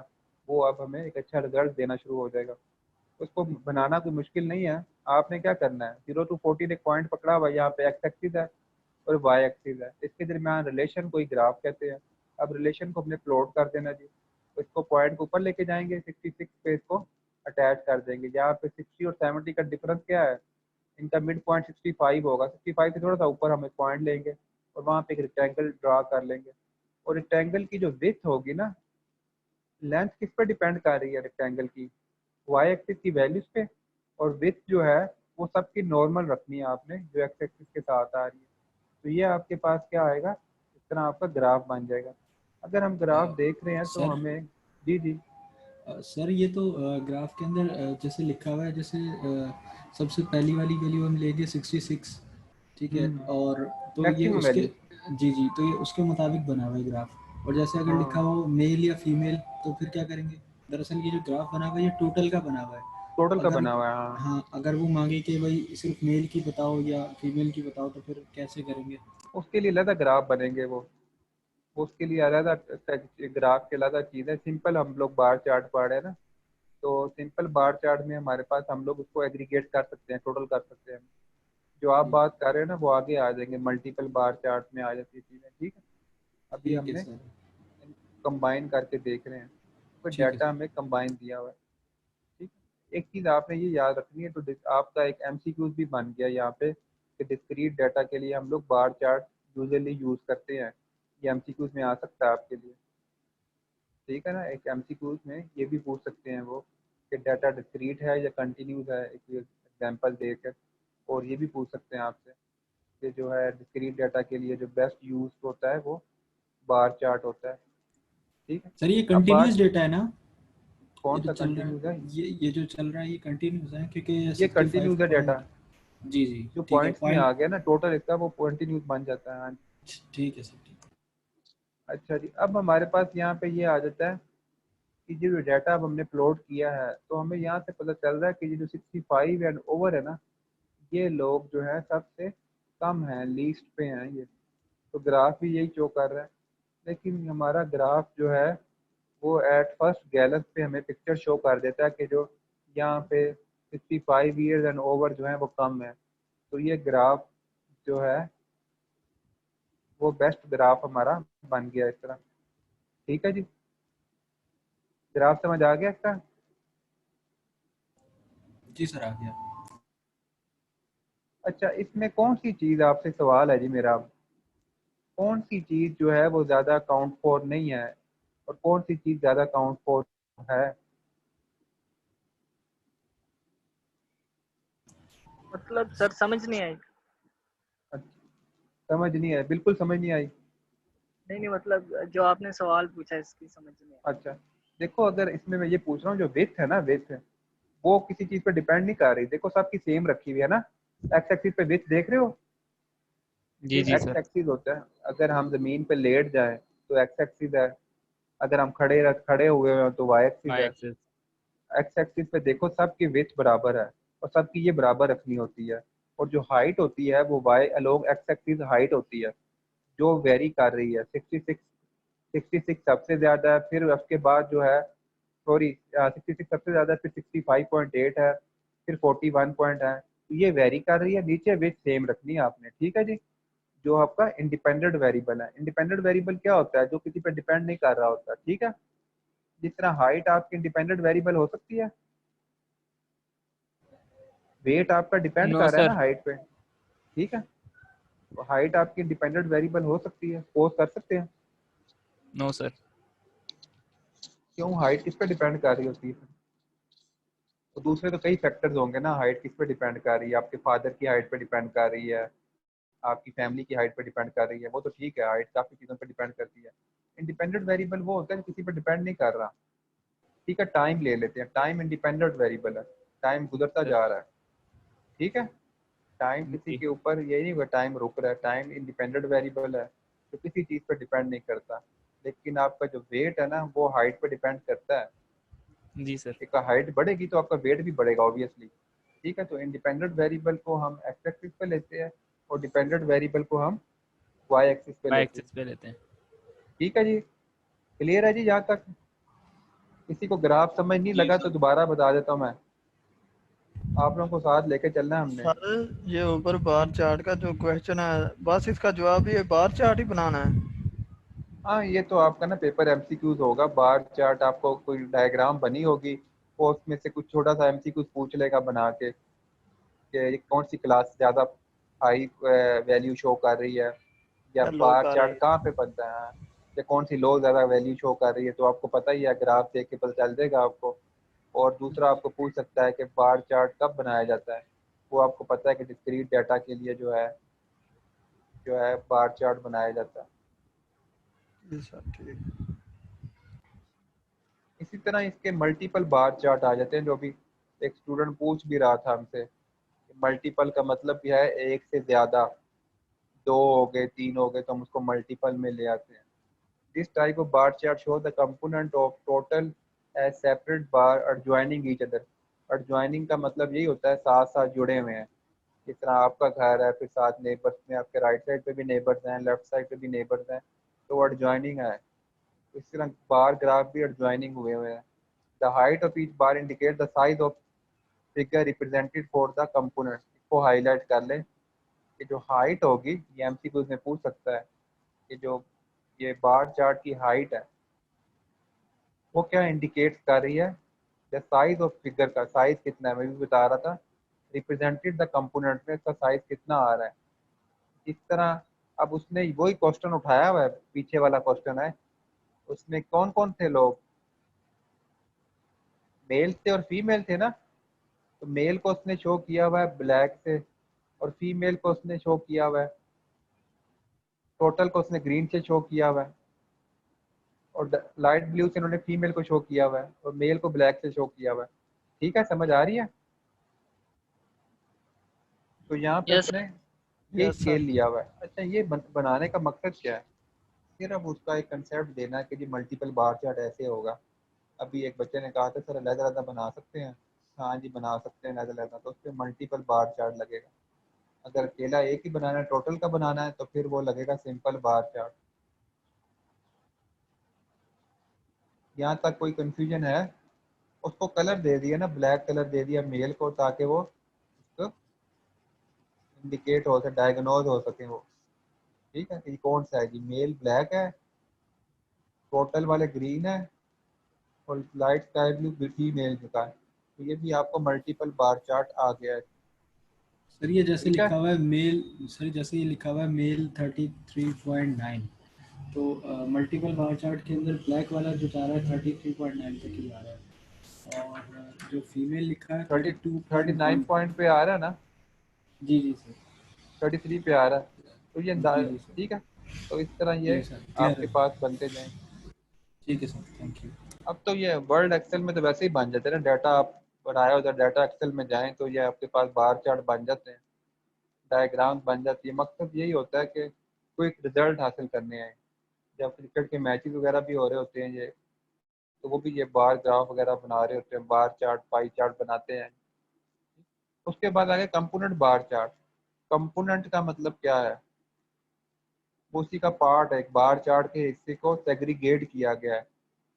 वो अब हमें एक अच्छा रिजल्ट देना शुरू हो जाएगा। उसको बनाना कोई मुश्किल नहीं है। आपने क्या करना है, 0 to 14 एक पॉइंट पकड़ा हुआ, यहाँ पे एक्स एक्सिस है और वाई एक्सिस है, इसके दरमियान रिलेशन कोई ग्राफ कहते हैं। अब रिलेशन को हमने प्लॉट कर देना जी, तो इसको पॉइंट को ऊपर लेके जाएंगे, 66 पे इसको अटैच कर देंगे। यहाँ पे 60 और 70 का डिफरेंस क्या है, इनका मिड पॉइंट 65 होगा, 65 से थोड़ा सा ऊपर हम एक पॉइंट लेंगे और वहाँ पे एक रेक्टेंगल ड्रा कर लेंगे। और रेक्टेंगल की जो विड्थ होगी ना, लेंथ किस पे डिपेंड कर रही है रेक्टेंगल की, वाई एक्सिस की वैल्यूज पे, और विड्थ जो है वो सबकी नॉर्मल रखनी है आपने, जो एक्स एक्सिस के साथ आ रही है। तो ये आपके पास क्या आएगा, इस तरह आपका ग्राफ बन जाएगा। अगर हम ग्राफ देख रहे हैं तो सर हमें जी जी सर ये तो ग्राफ के अंदर जैसे लिखा हुआ है, जैसे सबसे पहली वाली वैल्यू हम लेंगे 66, ठीक है, और तो ये मैक्सिमम उसके वैल्यू। जी जी, तो ये उसके मुताबिक बना हुआ है ग्राफ। और जैसे अगर लिखा हाँ, हुआ हो मेल या फीमेल, तो फिर क्या करेंगे? दरअसल ये जो ग्राफ बना हुआ है ये टोटल का बना हुआ है। टोटल का अगर बना हुआ है। हाँ, हाँ, अगर वो मांगे कि भाई सिर्फ मेल की बताओ या फीमेल की बताओ, तो फिर कैसे करेंगे? उसके लिए अलग ग्राफ बनेंगे वो उसके लिए अलग ग्राफ के अलग चीज़ है। सिंपल हम लोग बार चार्ट पढ़ रहे हैं ना, तो सिंपल बार चार्ट में हमारे पास हम लोग उसको एग्रीगेट कर सकते हैं, टोटल कर सकते हैं। जो आप जी बात कर रहे हैं ना वो आगे आ जाएंगे, मल्टीपल बार चार्ट में आ जाती है चीज़ें। ठीक है, अभी ठीक है हमने सर, कंबाइन करके देख रहे हैं, कोई ठीक है डाटा सर। हमें कंबाइन दिया हुआ है। ठीक है, एक चीज़ आपने ये याद रखनी है, तो आपका एक एमसीक्यूज भी बन गया यहाँ पे कि डिस्क्रीट डाटा के लिए हम लोग बार चार्ट यूजली यूज़ करते हैं। ये एमसीक्यूज में आ सकता है आपके लिए, ठीक है ना। एक एमसीक्यूज में ये भी पूछ सकते हैं वो कि डाटा डिस्क्रीट है या कंटिन्यूस है, एक एग्जांपल देकर। और ये भी पूछ सकते हैं आपसे कि जो है डिस्क्रीट डाटा के लिए जो बेस्ट यूज होता है वो बार चार्ट होता है। ठीक है, सर ये अब कंटिन्यूस बात डेटा है ना? ये कौन जो सा चल रहा कंटिन्यूस है, है, ये जो चल रहा है ये कंटिन्यूस है, क्योंकि ये 65 कंटिन्यूस है डाटा। पॉइंट। जी जी, जो ठीक है, पॉइंट्स में आ पॉइंट। गया ना टोटल इसका, वो कंटिन्यूस बन जाता है। हाँ, ठीक है सर, ठीक है। अच्छा जी, अब हमारे पास यहाँ पे ये आ जाता है कि जो डाटा अब हमने प्लॉट किया है, तो हमें यहाँ से पता चल रहा है कि ये जो 65 एंड ओवर है ना, ये लोग जो है सबसे कम है, लीस्ट पे हैं ये। तो ग्राफ भी यही शो कर रहा है, लेकिन हमारा ग्राफ जो है वो एट फर्स्ट गैलेंस पे हमें पिक्चर शो कर देता है कि जो यहाँ पे 65 ईयर्स एंड ओवर जो है वो कम है। तो ये ग्राफ जो है वो बेस्ट ग्राफ हमारा बन गया इस तरह। ठीक है जी, ग्राफ समझ आ गया इसका। जी सर, आ गया। अच्छा, इसमें कौन सी चीज़, आपसे सवाल है जी मेरा, कौन सी चीज़ जो है वो ज़्यादा काउंट फॉर नहीं है और कौन सी चीज़ ज़्यादा काउंट फॉर है। मतलब सर समझ नहीं आई। अच्छा, समझ नहीं आई, बिल्कुल समझ नहीं आई। नहीं नहीं, मतलब जो आपने सवाल पूछा इसकी समझ नहीं आई। अच्छा, देखो अगर इसमें मैं ये पूछ रहा हूँ, जो विड्थ है ना, विड्थ वो किसी चीज़ पे डिपेंड नहीं कर रही। देखो सबकी सेम रखी हुई है ना, एक्स एक्सिस पे विड्थ देख रहे हो, जी ये जी एक्स सर। एक्सिस होता है। अगर हम जमीन पे लेट जाएं तो एक्स एक्सिस है, अगर हम खड़े हुए हैं तो वाई एक्सिस वाई है। एक्सिस। एक्स एक्सिस पे देखो सबकी विड्थ बराबर है और सबकी ये बराबर रखनी होती है। और जो हाइट होती है वो Y along X axis height होती है, जो वेरी कर रही है। 66 सबसे ज़्यादा है, फिर उसके बाद जो है, सॉरी 66 सबसे ज़्यादा है, फिर 65.8 है, फिर 41 पॉइंट है। तो ये वेरी कर रही है, नीचे विड्थ सेम रखनी है आपने। ठीक है जी, जो आपका इंडिपेंडेंट वेरिएबल है। इंडिपेंडेंट वेरिएबल क्या होता है, जो किसी पे डिपेंड नहीं कर रहा होता। ठीक है, जिस तरह हाइट आपकी इंडिपेंडेंट वेरिएबल हो सकती है, वेट आपका डिपेंड नो कर रहा है ना सर। हाइट पे। ठीक है, हाइट आपकी डिपेंडेंट वेरिएबल हो सकती है, सपोज कर सकते हैं? No sir. क्यों, हाइट किस पे डिपेंड कर रही होती है? तो दूसरे तो कई फैक्टर्स होंगे ना, हाइट किस पे डिपेंड कर रही है? आपके फादर की हाइट पे डिपेंड कर रही है, आपकी फैमिली की हाइट पे डिपेंड कर रही है, वो तो ठीक है, हाइट काफ़ी चीज़ों पे डिपेंड करती है। इंडिपेंडेंट वेरिएबल वो होता है जो किसी पे डिपेंड नहीं कर रहा। ठीक है, टाइम ले लेते हैं, टाइम इंडिपेंडेंट वेरिएबल है, टाइम गुजरता जा रहा है, ठीक है। टाइम किसी जी। के ऊपर ये नहीं हुआ टाइम रुक रहा है, टाइम इंडिपेंडेंट वेरिएबल है तो किसी चीज़ पर डिपेंड नहीं करता। लेकिन आपका जो वेट है ना वो हाइट पे डिपेंड करता है। जी सर। एक हाइट बढ़ेगी तो आपका वेट भी बढ़ेगा ऑब्वियसली। ठीक है, तो इंडिपेंडेंट वेरिएबल को हम एक्स एक्सिस पे लेते हैं और डिपेंडेंट वेरिएबल को हम वाई एक्सिस पे वाई लेते हैं। एक्सिस पे लेते हैं। ठीक है जी, क्लियर है जी यहाँ तक? किसी को ग्राफ समझ नहीं लगा तो दोबारा बता देता हूँ मैं, आप लोगों को साथ लेके चलना है हमने। सर ये ऊपर बार चार्ट का जो क्वेश्चन है, बस इसका जवाब ये बार चार्ट ही बनाना है। हाँ, ये तो आपका ना पेपर एमसीक्यूज होगा, बार चार्ट आपको कोई डायग्राम बनी होगी वो उसमें से कुछ छोटा सा एमसीक्यूज पूछ लेगा बना के कि ये कौन सी क्लास ज़्यादा हाई वैल्यू शो कर रही है, या या लो बार कर रही चार्ट है। कहाँ पे बनता है, या कौन सी लो ज़्यादा वैल्यू शो कर रही है। तो आपको पता ही है, ग्राफ देख के पता चल जाएगा आपको। और दूसरा आपको पूछ सकता है कि बार चार्ट कब बनाया जाता है, वो आपको पता है कि डिस्क्रीट डाटा के लिए जो है बार चार्ट बनाया जाता है। जी सर ठीक। इसी तरह इसके मल्टीपल बार चार्ट आ जाते हैं, जो भी एक स्टूडेंट पूछ भी रहा था हमसे। मल्टीपल का मतलब क्या है, एक से ज़्यादा, दो हो गए, तीन हो गए तो हम उसको मल्टीपल में ले आते हैं। This type of bar chart show the component of total as separate bar adjoining each other। adjoining का मतलब यही होता है साथ साथ जुड़े हुए हैं। जिस तरह आपका घर है, फिर साथ नेबर्स में आपके राइट साइड पे भी नेबर्स हैं, लेफ्ट साइड पे भी नेबर्स हैं, तो वो adjoining है। इस तरह बार ग्राफ भी adjoining हुए हुए हैं। The height of each bar indicate the size of figure represented for the component. इसको हाईलाइट कर लें कि जो हाइट होगी, ये एमसीक्यूज में पूछ सकता है कि जो ये बार चार्ट की हाइट है वो क्या इंडिकेट कर रही है, द साइज ऑफ फिगर का साइज कितना है। मैं भी बता रहा था, रिप्रेजेंटेड द कंपोनेंट में इसका साइज कितना आ रहा है। इस तरह अब उसने वही क्वेश्चन उठाया हुआ है, पीछे वाला क्वेश्चन है, उसमें कौन कौन थे लोग, मेल थे और फीमेल थे ना। तो मेल को उसने शो किया हुआ है ब्लैक से, और फीमेल को उसने शो किया हुआ है, टोटल को उसने ग्रीन से शो किया हुआ है, और लाइट ब्लू से उन्होंने फीमेल को शो किया हुआ है, और मेल को ब्लैक से शो किया हुआ है। ठीक है, समझ आ रही है? तो यहाँ पे यस उसने ये यस स्केल सर। लिया हुआ है। अच्छा, ये बनाने का मकसद क्या है? सिर्फ उसका एक कंसेप्ट देना है कि जी मल्टीपल बार चार्ट ऐसे होगा। अभी एक बच्चे ने कहा था सर अलग-अलग बना सकते हैं। हाँ जी, बना सकते हैं अलग-अलग, तो उस पर मल्टीपल बार चार्ट लगेगा। अगर अकेला एक ही बनाना है, टोटल का बनाना है, तो फिर वो लगेगा सिंपल बार चार्ट। यहाँ तक कोई कंफ्यूजन है? उसको कलर दे दिया ना, ब्लैक कलर दे दिया मेल को, ताकि वो उसको इंडिकेट हो सके, डायग्नोज हो सके वो। ठीक है, ये कौन सा है जी, मेल ब्लैक है, टोटल वाले ग्रीन है, और लाइट स्काई ब्लू फीमेल का है। तो ये भी आपको मल्टीपल बार चार्ट आ गया है। सर ये जैसे ठीक है, लिखा हुआ है मेल, सर जैसे ये लिखा हुआ है मेल 33.9, तो मल्टीपल बार चार्ट के अंदर ब्लैक वाला जो जा रहा है 33.9 तक ही जा रहा है, और जो फीमेल लिखा है 39 32.1। पॉइंट पे आ रहा है ना, जी जी सर। 33 पे आ रहा है। तो ये जी जी सर। ठीक है, तो इस तरह ये जी सर क्लियर आपके है। पास बनते जाएं। ठीक है सर, थैंक यू। अब तो ये वर्ड एक्सेल में तो वैसे ही बन जाते हैं ना, डाटा आप बनाया उधर डाटा एक्सेल में जाएं तो ये आपके पास बार चार्ट बन जाते हैं, डायग्राम बन जाती है। मकसद यही होता है कि क्विक रिजल्ट हासिल करने हैं। जब क्रिकेट के मैचेस वगैरह भी हो रहे होते हैं ये, तो वो भी ये बार ग्राफ वगैरह बना रहे होते हैं, बार चार्ट पाई चार्ट बनाते हैं। उसके बाद आगे कंपोनेंट बार चार्ट। कंपोनेंट का मतलब क्या है, वो उसी का पार्ट है, एक बार चार्ट के हिस्से को सेग्रीगेट किया गया है।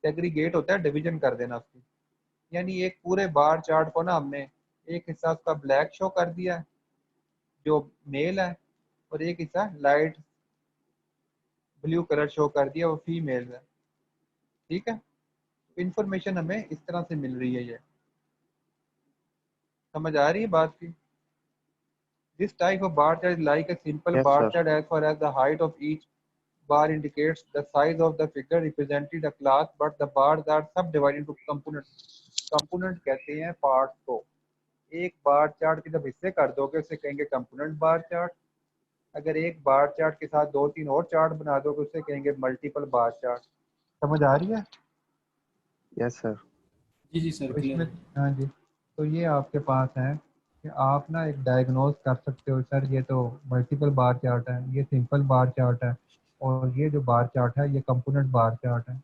सेग्रीगेट होता है डिवीजन कर देना उसकी, यानी एक पूरे बार चार्ट को ना हमने एक हिस्सा उसका ब्लैक शो कर दिया है जो मेल है, और एक हिस्सा लाइट ब्लू कलर शो कर दिया वो फीमेल है। ठीक है, इंफॉर्मेशन हमें इस तरह से मिल रही है। ये समझ आ रही है बात की? This type of bar chart is like a simple Yes, bar sir. chart as far as the height of each bar indicates the size of the figure represented a class, but the bars are subdivided into components. Component कहते हैं part को। एक bar chart के जब हिस्से कर दोगे उसे कहेंगे कंपोनेंट बार चार्ट। अगर एक बार चार्ट के साथ 2-3 और चार्ट बना दोगे उसे कहेंगे मल्टीपल बार चार्ट। समझ आ रही है? Yes sir. जी सर, तो क्लियर इसमें है। हाँ जी, तो ये आपके पास है कि आप ना एक डायग्नोज कर सकते हो सर ये तो मल्टीपल बार चार्ट है, ये सिंपल बार चार्ट है, और ये जो बार चार्ट है ये कंपोनेंट बार चार्ट है।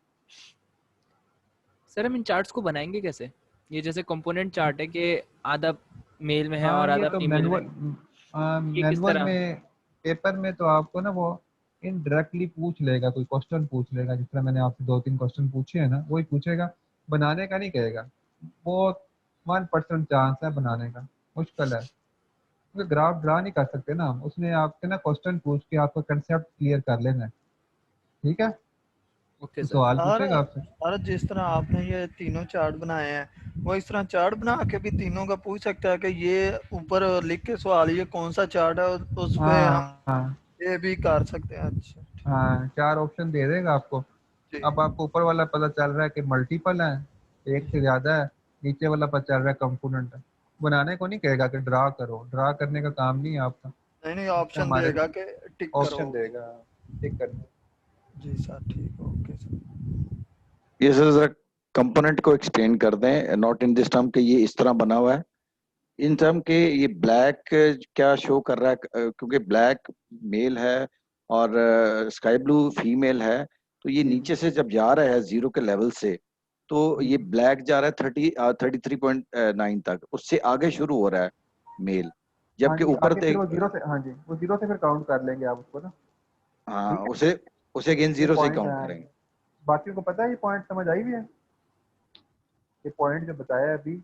सर हम इन चार्ट्स को बनाएंगे कैसे? ये जैसे कंपोनेंट चार्ट है कि आधा मेल में है हाँ और ये आधा तो फीमेल में, ये किस मैनुअल तरह? में, पेपर में तो आपको ना वो इनडायरेक्टली पूछ लेगा, कोई क्वेश्चन पूछ लेगा, जिस तरह मैंने आपसे 2-3 क्वेश्चन पूछे हैं ना वही पूछेगा, बनाने का नहीं कहेगा। वो 1% चांस है बनाने का, मुश्किल है क्योंकि ग्राफ ड्रा नहीं कर सकते ना हम, उसने आपसे ना क्वेश्चन पूछ के आपका कंसेप्ट क्लियर कर लेना है, ठीक है? ओके तो सर। सवाल और पूछेगा आपसे। और जिस तरह आपने ये तीनों चार्ट बनाए हैं वो इस तरह चार्ट बना के भी तीनों का पूछ सकता है कि ये ऊपर लिख के सवाल ये कौन सा चार्ट है, उस पे हम हाँ हाँ ये भी कर सकते हैं। अच्छा हाँ, 4 ऑप्शन दे देगा आपको। जी अब आपको ऊपर वाला पता चल रहा है कि मल्टीपल है, एक से ज्यादा है, नीचे वाला पता चल रहा है कंपोनेंट है। बनाने को नहीं कहेगा कि ड्रा करो, ड्रा करने का काम नहीं है आपका। नहीं इसमें ऑप्शन हमारे देगा कि टिक करो। ऑप्शन देगा टिक करने। जी सर ठीक ओके सर। ये सर जरा कंपोनेंट को एक्सप्लेन कर दें, नॉट इन दिस टर्म कि ये इस तरह बना हुआ है, इन टर्म के ये ब्लैक क्या शो कर रहा है, क्योंकि ब्लैक मेल है और स्काई ब्लू फीमेल है, तो ये नीचे से जब जा रहा है 0 के लेवल से, तो ये ब्लैक जा रहा है 33.9 तक, उससे आगे शुरू हो रहा है मेल, हाँ जबकि जी, ऊपर आगे फिर वो जीरो से, हाँ जी वो जीरो से फिर काउंट कर लेंगे आप उसको ना, हाँ, ठीक है? उसे उसे अगेन ये 0 से पॉइंट काउंट है, करेंगे। बाकियों को पता है ये पॉइंट समझ आई भी है? ये पॉइंट जो बताया अभी,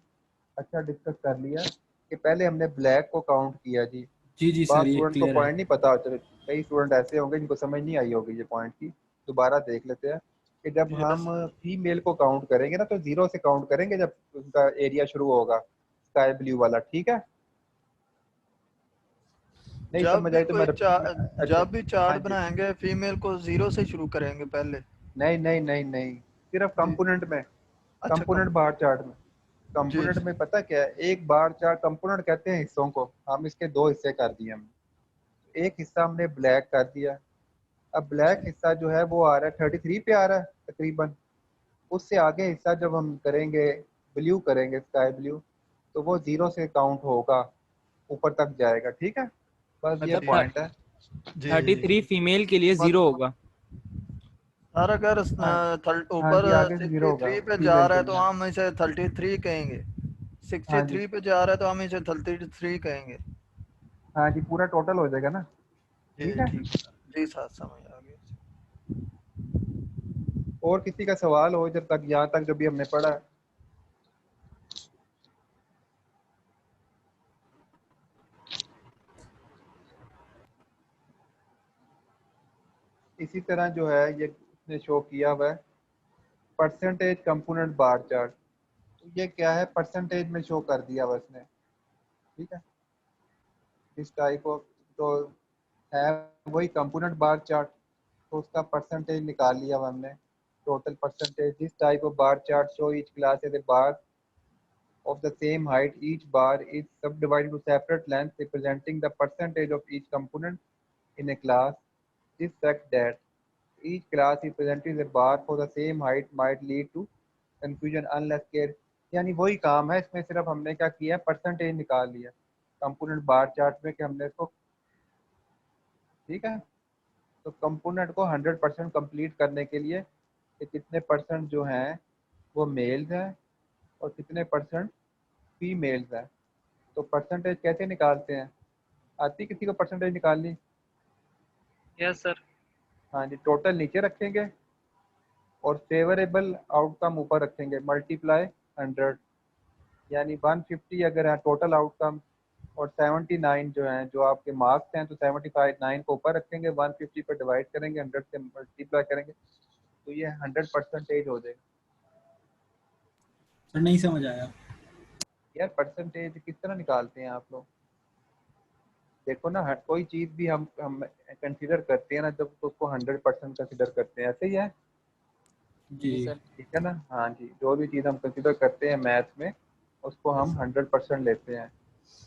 अच्छा डिस्कस कर लिया कि पहले हमने ब्लैक को काउंट किया जी। जी बात सर, ये स्टूडेंट को क्लियर है। पॉइंट नहीं पता होता, कई स्टूडेंट ऐसे होंगे जिनको समझ नहीं आई होगी ये पॉइंट की। दोबारा देख लेते हैं कि जब हम फीमेल को काउंट करेंगे ना तो 0 से काउंट करेंगे जब उनका एरिया शुरू होगा स्काई ब्लू वाला, ठीक है? नहीं जब समझ भी आई तो कोई अच्छा जब भी हाँ चार्ट जी, बनाएंगे फीमेल को 0 से शुरू करेंगे पहले। नहीं नहीं नहीं नहीं, सिर्फ जी कंपोनेंट में, अच्छा कंपोनेंट बार चार्ट में। जी कंपोनेंट में पता क्या है, एक बार चार्ट, कंपोनेंट कहते हैं हिस्सों को, हम इसके 2 हिस्से कर दिए हमने। एक हिस्सा हमने ब्लैक कर दिया, अब ब्लैक हिस्सा जो है वो आ रहा है 33 पे आ रहा है तकरीबन। उससे आगे हिस्सा जब हम करेंगे, ब्लू करेंगे स्काई ब्लू, तो वो 0 से काउंट होगा, ऊपर तक जाएगा, ठीक है? बस ये मतलब पॉइंट है। जी 33 फीमेल के लिए 0 होगा। और अगर हाँ हाँ ऊपर जी, आगे से 0 होगा 63 पे जा फीमेल रहा के है तो लिए। हम इसे 33 कहेंगे, हाँ जी 63 पे जा रहा है तो हम इसे 33 कहेंगे। हाँ जी, पूरा टोटल हो जाएगा ना, ठीक जी है? ठीक जी सर समझ आ गया। और किसी का सवाल हो जब तक, यहाँ तक जो भी हमने पढ़ा है? इसी तरह जो है ये इसने शो किया हुआ है परसेंटेज कंपोनेंट बार चार्ट, तो ये क्या है, परसेंटेज में शो कर दिया हुआ इसने, ठीक है? इस टाइप ऑफ तो है वही कंपोनेंट बार चार्ट, तो उसका परसेंटेज निकाल लिया हुआ हमने, total percentage. This type of bar chart show each class as a bar of the same height. Each bar is subdivided into separate lengths representing the percentage of each component in a class. This fact that each class representing a bar for the same height might lead to confusion unless care, यानी वही काम है इसमें, सिर्फ हमने क्या किया, percentage निकाल लिया कंपोनेंट बार चार्ट में कि हमने इसको, ठीक है? तो कंपोनेंट को 100% कंप्लीट करने के लिए कि कितने परसेंट जो हैं वो मेल्स हैं और कितने परसेंट फीमेल्स हैं, तो परसेंटेज कैसे निकालते हैं? आती किसी को परसेंटेज निकालनी? Yes sir. हाँ जी, टोटल नीचे रखेंगे और फेवरेबल आउटकम ऊपर रखेंगे, मल्टीप्लाई 100, यानी 150 अगर है टोटल आउटकम, और 79 जो हैं जो आपके मार्क्स हैं, तो 75 9 को ऊपर रखेंगे, 150 पर डिवाइड करेंगे, 100 से मल्टीप्लाई करेंगे, तो ये 100% हो जाएगा। सर नहीं समझ आया। यार परसेंटेज किस तरह निकालते हैं आप लोग? देखो ना, हर कोई चीज़ भी हम कंसीडर करते हैं ना, जब तो उसको 100% कंसीडर करते हैं, ऐसे ही है। जी जी सर। ठीक है ना? हाँ जी, जो भी चीज़ हम कंसीडर करते हैं मैथ में, उसको हम 100% लेते हैं।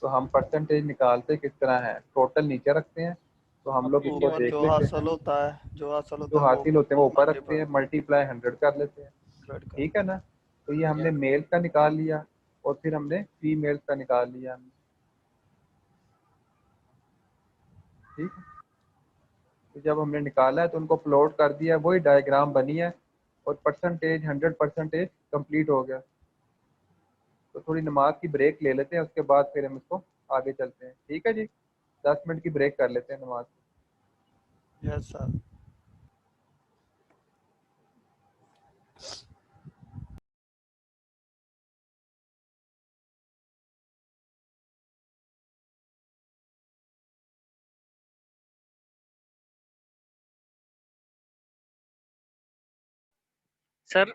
तो हम परसेंटेज निकालते किस तरह है, टोटल नीचे रखते हैं, तो हम लोग इसको ऊपर देख जो लेते हैं, हासिल होता है, जो हासिल जो होता है वो हासिल होते हैं वो ऊपर रखते मल्टीप्लाई हैं, मल्टीप्लाई 100 कर लेते हैं। 100 का। ठीक है ना? तो ये हमने मेल का निकाल लिया, और फिर हमने फीमेल का निकाल लिया हमने। ठीक है? तो जब हमने निकाला है तो उनको प्लॉट कर दिया, वही डायग्राम बनी है, और परसेंटेज 100% कंप्लीट हो गया। तो थोड़ी नमाज की ब्रेक ले लेते हैं, उसके बाद फिर हम इसको आगे चलते हैं। ठीक है जी, 10 मिनट की ब्रेक कर लेते हैं नमाज की। Yes sir. सर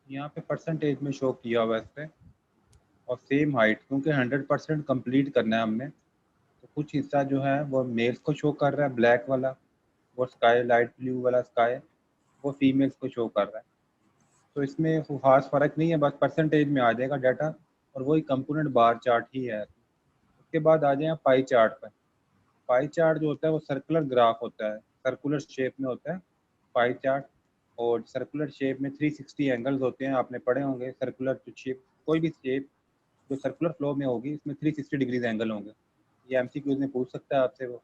यहाँ पे परसेंटेज में शो किया हुआ है इस पे, और सेम हाइट, क्योंकि 100% कंप्लीट करना है हमने, तो कुछ हिस्सा जो है वो मेल्स को शो कर रहा है ब्लैक वाला, वो स्काई लाइट ब्लू वाला स्काई वो फीमेल्स को शो कर रहा है। तो इसमें कोई खास फ़र्क नहीं है, बस परसेंटेज में आ जाएगा डाटा, और वही कंपोनेंट बार चार्ट ही है। उसके बाद आ जाए पाई चार्ट पर। पाई चार्ट जो होता है वो सर्कुलर ग्राफ होता है, सर्कुलर शेप में होता है पाई चार्ट। और सर्कुलर शेप में 360 एंगल्स होते हैं, आपने पढ़े होंगे। सर्कुलर शेप, कोई भी शेप जो सर्कुलर फ्लो में होगी, इसमें 360 डिग्रीज एंगल होंगे। ये एमसीक्यूज में पूछ सकता है आपसे वो।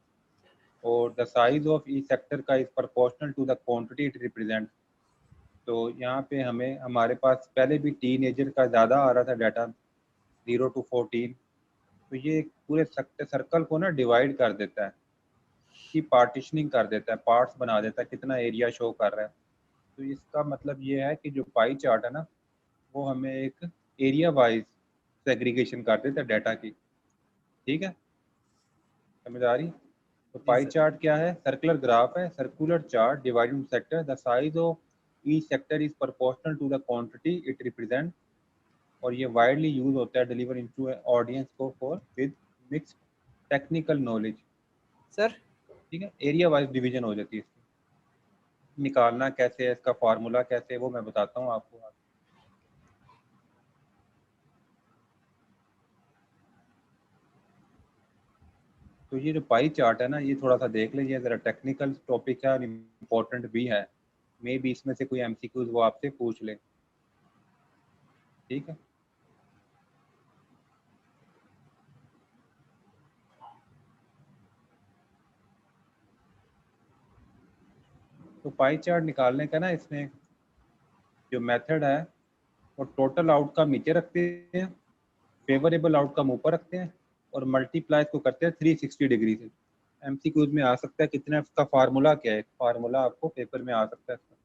और the size of each sector का is proportional to the quantity it represent. तो यहाँ पे हमें, हमारे पास पहले भी टीनेजर का ज़्यादा आ रहा था डाटा, 0 to 14। तो ये एक पूरे सर्कल को ना डिवाइड कर देता है, की पार्टीशनिंग कर देता है, पार्ट्स बना देता है, कितना एरिया शो कर रहा है। तो इसका मतलब ये है कि जो पाई चार्ट है ना, वो हमें एक एरिया वाइज सेग्रीगेशन कर देता है डाटा की। ठीक है, समझ आ रही? तो जी पाई सर। चार्ट क्या है? सर्कुलर ग्राफ है, circular chart dividing sector, the size of each sector is proportional to the quantity it represent. और ये वाइडली यूज होता है डिलीवर इनटू ऑडियंस को for with mixed technical knowledge. Sir ठीक है, एरिया वाइज डिवीजन हो जाती है इसकी। निकालना कैसे है, इसका फार्मूला कैसे है, वो मैं बताता हूँ आपको। तो ये जो पाई चार्ट है ना, ये थोड़ा सा देख लीजिए, ज़रा टेक्निकल टॉपिक है और इम्पोर्टेंट भी है। मे बी इसमें से कोई एमसीक्यूज वो आपसे पूछ ले। ठीक है, तो पाई चार्ट निकालने का ना, इसमें जो मेथड है वो टोटल आउटकम नीचे रखते हैं, फेवरेबल आउटकम ऊपर रखते हैं, और मल्टीप्लाई को करते हैं 360 डिग्री से। एमसीक्यूज में आ सकता है कितना, इसका फार्मूला क्या है, फार्मूला आपको पेपर में आ सकता है इसका।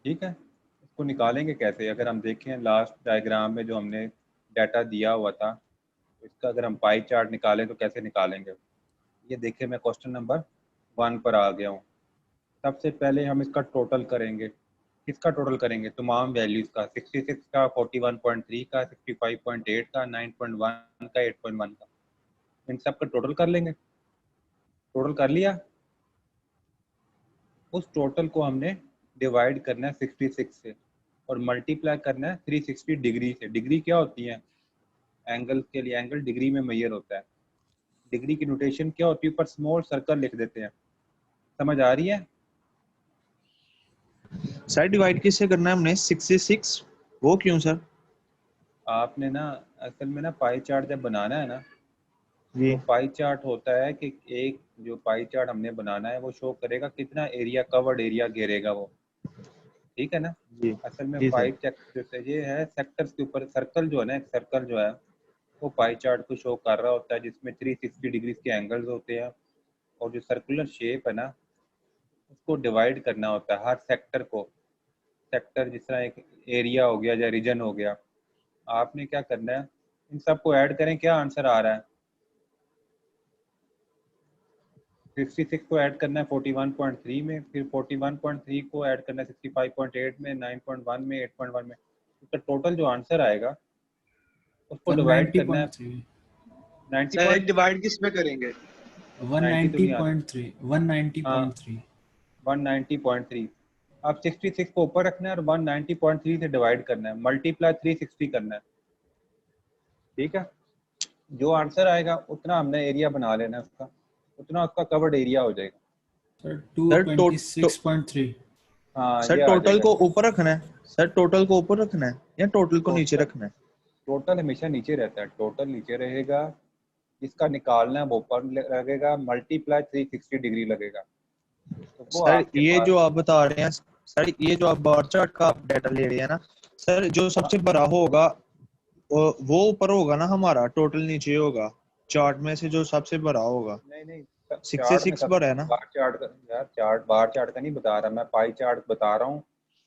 ठीक है, उसको निकालेंगे कैसे? अगर हम देखें लास्ट डायग्राम में जो हमने डाटा दिया हुआ था, तो इसका अगर हम पाई चार्ट निकालें तो कैसे निकालेंगे? ये देखिए मैं क्वेश्चन नंबर 1 पर आ गया हूँ। सबसे पहले हम इसका टोटल करेंगे। किसका टोटल करेंगे? तमाम वैल्यूज़ का, 66 का, 41.3 का, 65.8 का, 9.1 का, 8.1 का, इन सब का टोटल कर लेंगे। टोटल कर लिया, उस टोटल को हमने डिवाइड करना है 66 से और मल्टीप्लाई करना है 360 डिग्री से। डिग्री क्या होती है? एंगल के लिए एंगल डिग्री में मेजर होता है। डिग्री की नोटेशन क्या होती है? ऊपर स्मॉल सर्कल लिख देते हैं। समझ आ रही है? सर डिवाइड किससे करना है हमने? 66, वो क्यों सर? आपने ना असल में ना पाई चार्ट जब बनाना है ना, जी तो पाई चार्ट होता है कि एक जो पाई चार्ट हमने बनाना है वो शो करेगा कितना एरिया, कवर्ड एरिया घेरेगा वो, ठीक है ना? जी असल में जी पाई सर। चार्ट ये है सेक्टर्स के ऊपर, सर्कल जो है ना, एक सर्कल जो है वो पाई चार्ट को शो कर रहा होता है जिसमें 360 डिग्री के एंगल्स होते हैं, और जो सर्कुलर शेप है ना उसको डिवाइड करना होता है हर सेक्टर को। सेक्टर जिस तरह एक एरिया हो गया या रीजन हो गया, आपने क्या करना है, इन सबको ऐड करें, क्या आंसर आ रहा है? 66 को ऐड करना है 41.3 में, फिर 41.3 को ऐड करना है 65.8 में, 9.1 में, 8.1 में। इसका टोटल जो आंसर आएगा उसको डिवाइड करना है 190.3 90 सर पॉइंट डिवाइड किस में करेंगे? 90 तो नहीं आ रहा। 190.3 हाँ 190.3 190.3। अब 66 को ऊपर रखना है और 190.3 से डिवाइड करना है, मल्टीप्लाई 360 करना है, ठीक है? जो आंसर आएगा उतना हमने एरिया बना लेना है उसका, उतना उसका कवर्ड एरिया हो जाएगा। सर सर 226.3 हाँ सर ये आ टोटल जाएगा। को ऊपर रखना है? सर टोटल को ऊपर रखना है या टोटल को नीचे टोटल रखना है? टोटल हमेशा नीचे रहता है, टोटल नीचे रहेगा। जिसका निकालना है वो ऊपर लगेगा, मल्टीप्लाई 360 डिग्री लगेगा, तो वो सर आपके ये पास। जो आप बता रहे हैं, सर ये जो आप बार चार्ट का आप डाटा ले रहे हैं ना, सर जो सबसे बड़ा होगा वो ऊपर होगा ना हमारा, टोटल नीचे होगा। चार्ट में से जो सबसे बड़ा होगा, नहीं नहीं, चार्ट में 66 सब, बड़ा है ना? बार चार्ट का यार, चार्ट बार चार्ट का नहीं बता रहा मैं, पाई चार्ट बता रहा हूँ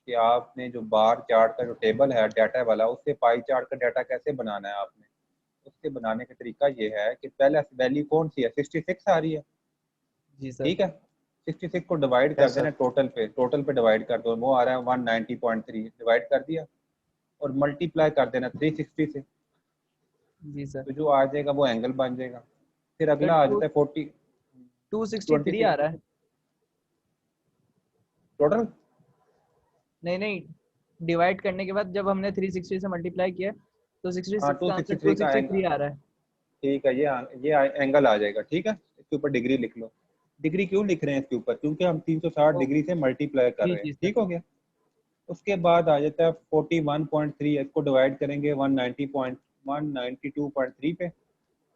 कि आपने जो बार चार्ट का जो टेबल है डाटा वाला, उससे पाई चार्ट का डाटा कैसे बनाना है आपने। उसके बनाने का तरीका ये है कि पहले वैल्यू कौन सी है, 66 आ रही है, जी सर। ठीक है? 66 को डिवाइड कर यस देना सर। टोटल पे डिवाइड कर दो, वो आ रहा है 190.3, डिवाइड कर दिया और मल्टीप्लाई कर देना 360 से, जी सर। तो जो आ जाएगा वो एंगल बन जाएगा। फिर सर अगला आ जाता है 263 आ रहा है। टोटल। नहीं नहीं, डिवाइड करने के बाद जब हमने 360 से मल्टीप्लाई किया तो 66 हाँ का आंसर 263 का 263 एंगल, आ रहा है। ठीक है, ये एंगल आ जाएगा, ठीक है? इसके ऊपर डिग्री लिख लो। डिग्री क्यों लिख रहे हैं इसके ऊपर? क्योंकि हम 360 ओ, डिग्री से मल्टीप्लाई कर जी रहे हैं, जी सर। ठीक हो गया? उसके बाद आ जाता है 41.3, इसको डिवाइड करेंगे 192.3 पे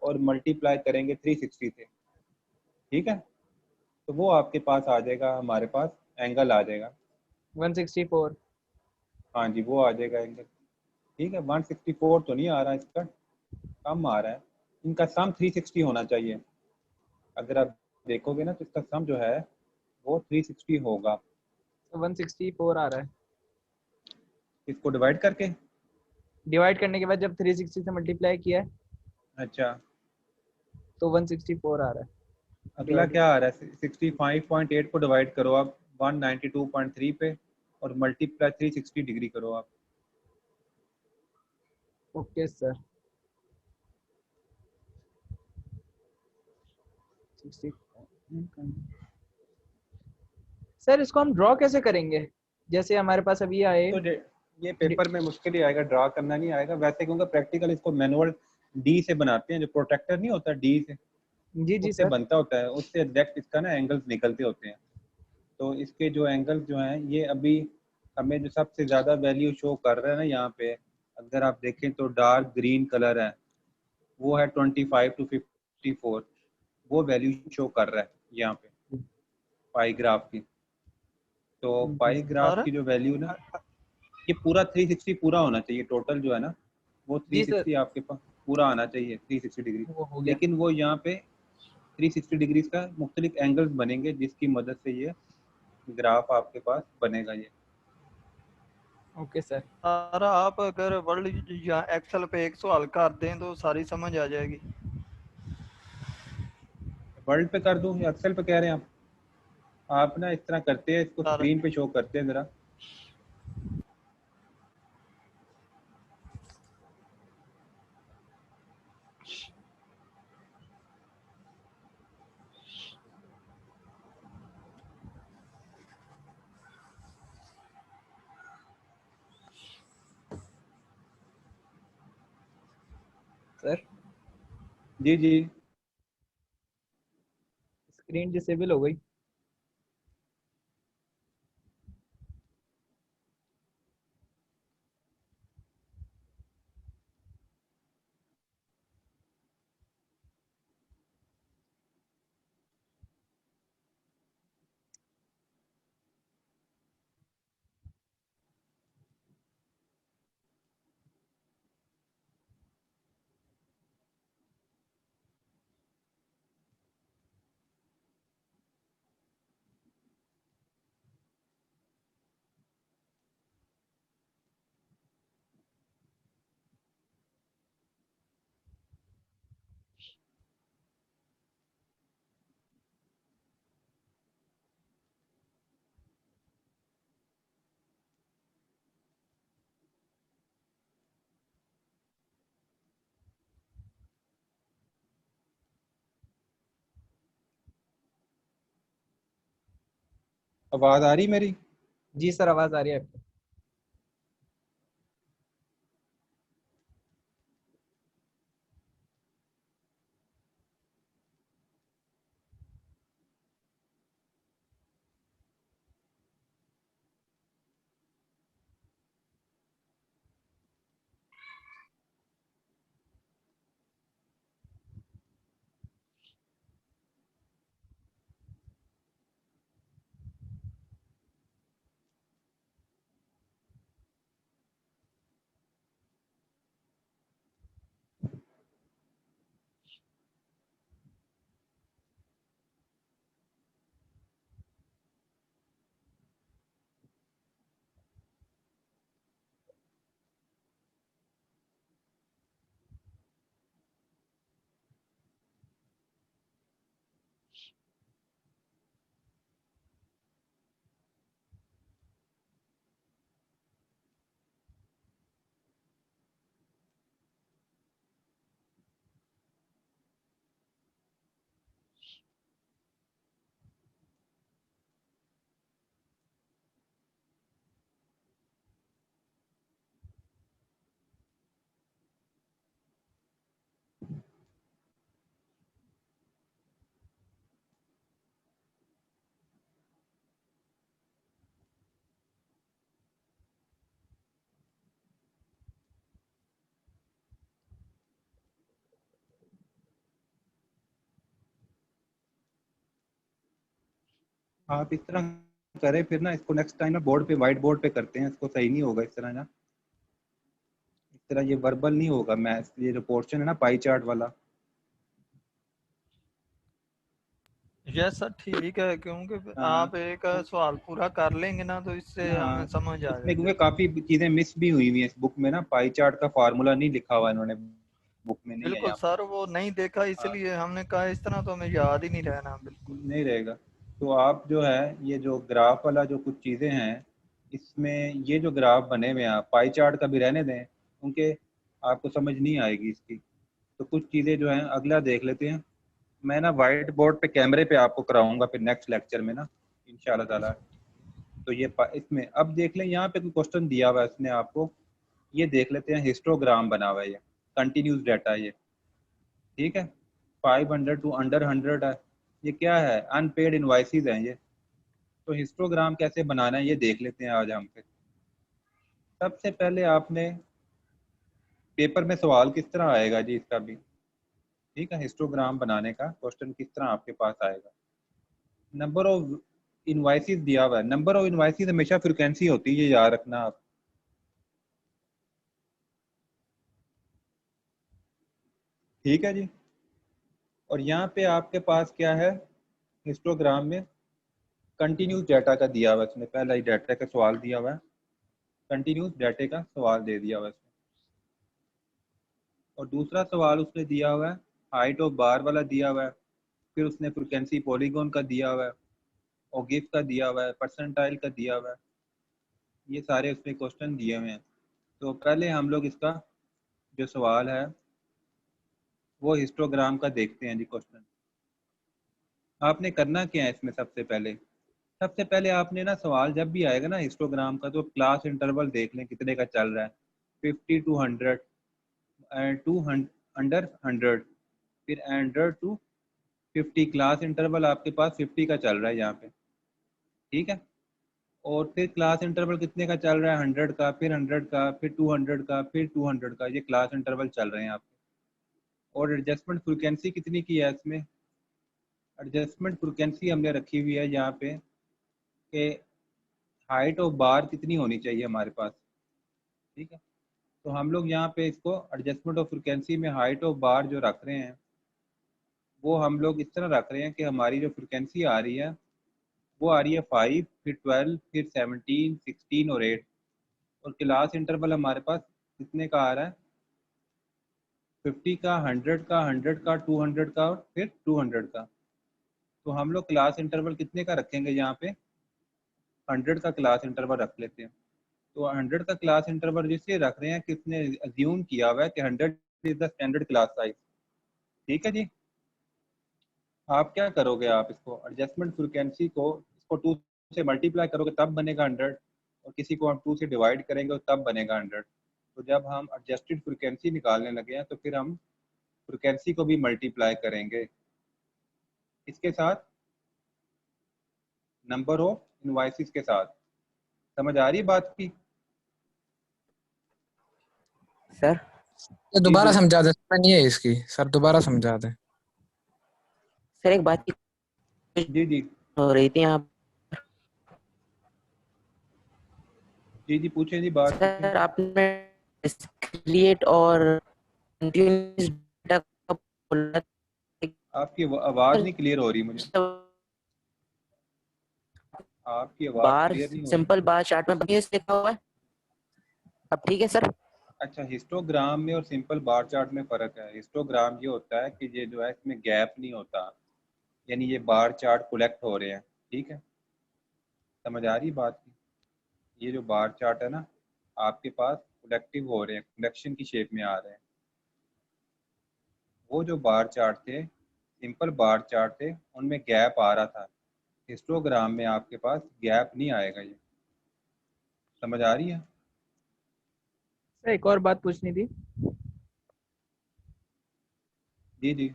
और मल्टीप्लाई करेंगे 360 से, ठीक है? तो वो आपके पास आ जाएगा, हमारे पास एंगल आ जाएगा। 164। हाँ जी, वो आ जाएगा एंगल, ठीक है? 164 तो नहीं आ रहा, इसका कम आ रहा है। इनका सम 360 होना चाहिए। अगर आप देखोगे ना तो इसका सम जो है वो 360 होगा। 164 आ रहा है। इसको डिवाइड करके, डिवाइड करने के बाद जब 360 से मल्टीप्लाई किया है अच्छा तो 164 आ रहा है। अगला डिवाइडेड। क्या आ रहा है? 65.8 को डिवाइड करो आप 192.3 पे और मल्टीप्लाई 360 डिग्री करो आप। Okay sir. 60। सर इसको हम ड्रॉ कैसे करेंगे? जैसे हमारे पास अभी आए। तो ये पेपर में मुश्किल ही आएगा, ड्रा करना नहीं आएगा वैसे, क्योंकि प्रैक्टिकल इसको मैनुअल डी से बनाते हैं, जो प्रोटेक्टर नहीं होता डी से, जी जी उससे सर। बनता होता है, उससे एग्जैक्ट इसका ना एंगल्स निकलते होते हैं। तो इसके जो एंगल्स जो हैं ये अभी हमें जो सबसे ज़्यादा वैल्यू शो कर रहा है ना यहाँ पे, अगर आप देखें तो डार्क ग्रीन कलर है, वो है 25 to 54, वो वैल्यू शो कर रहा है यहाँ पे पाई ग्राफ की। तो जी पाई सर। ग्राफ और की जो वैल्यू ना, ये पूरा 360 पूरा होना चाहिए, टोटल जो है ना वो जी सर 360 आपके पास पूरा आना चाहिए, 360 डिग्री। वो हो गया। लेकिन वो यहाँ पे 360 डिग्री का मुख्तलिफ एंगल्स बनेंगे जिसकी मदद से ये ग्राफ आपके पास बनेगा। ये ओके सर। सर आप अगर वर्ल्ड या एक्सेल पे एक सवाल कर दें तो सारी समझ आ जाएगी। वर्ल्ड पे कर दूं या एक्सेल पे कह रहे हैं आप ना इस तरह करते हैं, इसको सर स्क्रीन पे शो करते हैं जरा। सर जी जी स्क्रीन डिसेबल हो गई। आवाज आ रही मेरी? जी सर आवाज आ रही है आपकी। आप इस तरह करें फिर ना, इसको नेक्स्ट टाइम ना बोर्ड पे, वाइट बोर्ड पे करते हैं, इसको सही नहीं होगा इस तरह ना, इस तरह ये वर्बल नहीं होगा। मैं ये जो पोर्शन है ना पाई चार्ट वाला, यस सर ठीक है, क्योंकि हाँ आप एक सवाल पूरा कर लेंगे ना तो इससे हमें हाँ, समझ आ इसमें जाएगी। क्योंकि काफी चीजें मिस भी हुई हुई हैं इस बुक में ना, पाई चार्ट का फार्मूला नहीं लिखा हुआ इन्होंने, बुक में नहीं है बिल्कुल यहाँ पे। सर, वो नहीं देखा हाँ, इसलिए हमने कहा इस तरह तो हमें याद ही नहीं रहना बिल्कुल। नहीं रहेगा। तो आप जो है ये जो ग्राफ वाला जो कुछ चीज़ें हैं, इसमें ये जो ग्राफ बने हुए हैं, पाई चार्ट का भी रहने दें, क्योंकि आपको समझ नहीं आएगी इसकी। तो कुछ चीज़ें जो हैं अगला देख लेते हैं। मैं ना वाइट बोर्ड पे कैमरे पे आपको कराऊंगा फिर नेक्स्ट लेक्चर में ना, इंशाल्लाह ताला। तो ये इसमें अब देख लें, यहाँ पे कोई क्वेश्चन दिया हुआ है इसने आपको, ये देख लेते हैं। हिस्टोग्राम बना हुआ है ये, कंटिन्यूस डाटा ये, ठीक है। 500 टू अंडर 100 है। ये क्या है? अनपेड इनवाइसेज हैं ये। तो हिस्टोग्राम कैसे बनाना है ये देख लेते हैं आज हम फिर। सबसे पहले आपने पेपर में सवाल किस तरह आएगा जी इसका भी, ठीक है, हिस्टोग्राम बनाने का क्वेश्चन किस तरह आपके पास आएगा। नंबर ऑफ इनवाइसेज दिया हुआ है, नंबर ऑफ इनवाइसेज हमेशा फ्रिक्वेंसी होती है, ये याद रखना आप, ठीक है जी। और यहाँ पे आपके पास क्या है हिस्टोग्राम में, कंटिन्यूस डाटा का दिया हुआ है इसने, पहला ही डाटा का सवाल दिया हुआ है, कंटिन्यूस डाटे का सवाल दे दिया हुआ है इसमें। और दूसरा सवाल उसने दिया हुआ है हाइट ऑफ बार वाला दिया हुआ है, फिर उसने फ्रिक्वेंसी पॉलीगॉन का दिया हुआ है, और गिफ का दिया हुआ है, परसेंटाइल का दिया हुआ है। ये सारे उसमें क्वेश्चन दिए हुए हैं। तो पहले हम लोग इसका जो सवाल है वो हिस्टोग्राम का देखते हैं जी क्वेश्चन। आपने करना क्या है इसमें? सबसे पहले आपने ना सवाल जब भी आएगा ना हिस्टोग्राम का, तो क्लास इंटरवल देख लें कितने का चल रहा है, 50 to 100, 200 अंडर 100, फिर 100 to 50। क्लास इंटरवल आपके पास 50 का चल रहा है यहाँ पे, ठीक है। और फिर क्लास इंटरवल कितने का चल रहा है? 100 का, फिर 100 का, फिर 200 का, फिर 200 का। ये क्लास इंटरवल चल रहे हैं आपके। और एडजस्टमेंट फ्रिक्वेंसी कितनी की है इसमें? एडजस्टमेंट फ्रिक्वेंसी हमने रखी हुई है यहाँ पे कि हाइट ऑफ बार कितनी होनी चाहिए हमारे पास, ठीक है। तो हम लोग यहाँ पे इसको एडजस्टमेंट ऑफ फ्रिक्वेंसी में हाइट ऑफ बार जो रख रहे हैं वो हम लोग इस तरह रख रहे हैं कि हमारी जो फ्रिक्वेंसी आ रही है वो आ रही है 5, फिर 12, फिर 17, 16 और 8। और क्लास इंटरवल हमारे पास कितने का आ रहा है? 50 का, 100 का, 100 का, 200 का और फिर 200 का। तो हम लोग क्लास इंटरवल कितने का रखेंगे यहाँ पे? 100 का क्लास इंटरवल रख लेते हैं। तो 100 का क्लास इंटरवल जिससे रख रहे हैं, किसने अज्यूम किया हुआ है कि 100 is the standard class size, ठीक है जी। आप क्या करोगे? आप इसको एडजस्टमेंट फ्रिक्वेंसी को इसको 2 से मल्टीप्लाई करोगे तब बनेगा 100, और किसी को हम 2 से डिवाइड करेंगे तब बनेगा 100। तो जब हम एडजस्टेड फ्रिक्वेंसी निकालने लगे हैं तो फिर हम फ्रिक्वेंसी को भी मल्टीप्लाई करेंगे इसके साथ, नंबर ऑफ इनवॉइसेस के साथ। समझ आ रही है बात की? सर ये दोबारा समझा दे, समझ नहीं है इसकी सर, दोबारा समझा दे। सर एक बात की जी जी हो रही थी आप जी जी पूछे जी, बात पूछे। सर आपने डिस्क्रीट और कंटीन्यूअस डेटा का बोला आपकी आवाज नहीं क्लियर हो रही मुझे, आपकी आवाज बार क्लियर नहीं हो रही। सिंपल बार चार्ट में कंटीन्यूअस लिखा हुआ है। अब ठीक है सर? अच्छा, हिस्टोग्राम में और सिंपल बार चार्ट में फ़र्क है। हिस्टोग्राम ये होता है कि ये जो है इसमें गैप नहीं होता, यानी ये बार चार्ट कलेक्ट हो रहे हैं, ठीक है। समझ आ रही बात की? ये जो बार चार्ट है ना आपके पास कलेक्टिव हो रहे हैं, कलेक्शन की शेप में आ रहे हैं। वो जो बार चार्ट थे, सिंपल बार चार्ट थे, उनमें गैप आ रहा था। हिस्टोग्राम में आपके पास गैप नहीं आएगा। ये समझ आ रही है? सर एक और बात पूछनी थी। जी जी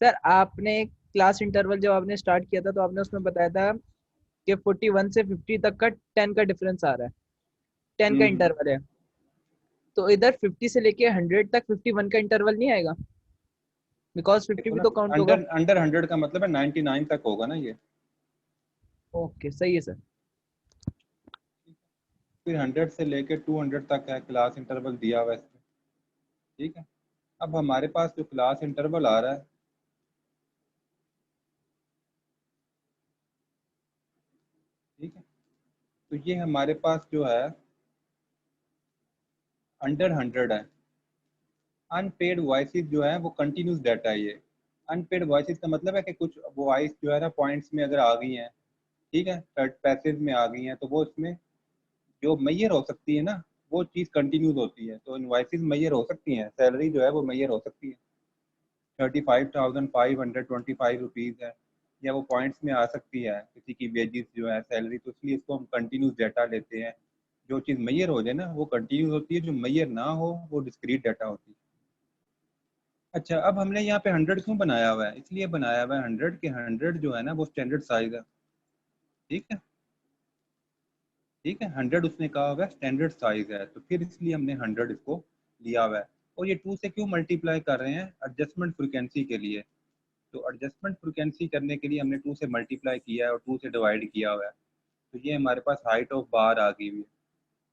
सर आपने क्लास इंटरवल जब आपने स्टार्ट किया था तो आपने उसमें बताया था कि 41 से 50 तक का 10 का डिफरेंस आ रहा है, 10 का इंटरवल है। तो इधर 50 से लेके 100 तक 51 का इंटरवल नहीं आएगा? बिकॉज 50 भी तो काउंट होगा। अंडर 100 का मतलब है 99 तक होगा ना ये। ओके सही है सर। फिर 100 से लेके 200 तक है क्लास इंटरवल दिया हुआ है इसमें, ठीक है। अब हमारे पास जो क्लास इंटरवल आ रहा है, ठीक है, तो ये हमारे पास जो है अंडर 100 है। अनपेड वॉइसेस जो है वो कंटिन्यूस डाटा है। ये अनपेड वॉइसेस का मतलब है कि कुछ वॉइस जो है ना पॉइंट्स में अगर आ गई हैं, ठीक है, थर्ड पैसेज में आ गई हैं, तो वो इसमें जो मैयर हो सकती है ना वो चीज़ कंटिन्यूस होती है। तो इनवॉइसेस मैयर हो सकती हैं, सैलरी जो है वो मैयर हो सकती है, 35,525 रुपीज़ है, या वो पॉइंट्स में आ सकती है किसी की वेजिस जो है, सैलरी। तो इसलिए इसको हम कंटिन्यूस डाटा लेते हैं। जो चीज़ मैयर हो जाए ना वो कंटिन्यूस होती है, जो मैयर ना हो वो डिस्क्रीट डाटा होती है। अच्छा, अब हमने यहाँ पे 100 क्यों बनाया हुआ है? इसलिए बनाया हुआ है 100 कि 100 जो है ना वो स्टैंडर्ड साइज है, ठीक है, ठीक है। 100 उसने कहा हुआ है स्टैंडर्ड साइज है, तो फिर इसलिए हमने 100 इसको लिया हुआ है। और ये 2 से क्यों मल्टीप्लाई कर रहे हैं? एडजस्टमेंट फ्रिक्वेंसी के लिए। तो एडजस्टमेंट फ्रिक्वेंसी करने के लिए हमने 2 से मल्टीप्लाई किया है और 2 से डिवाइड किया हुआ है। तो ये हमारे पास हाइट ऑफ बार आ गई हुई है।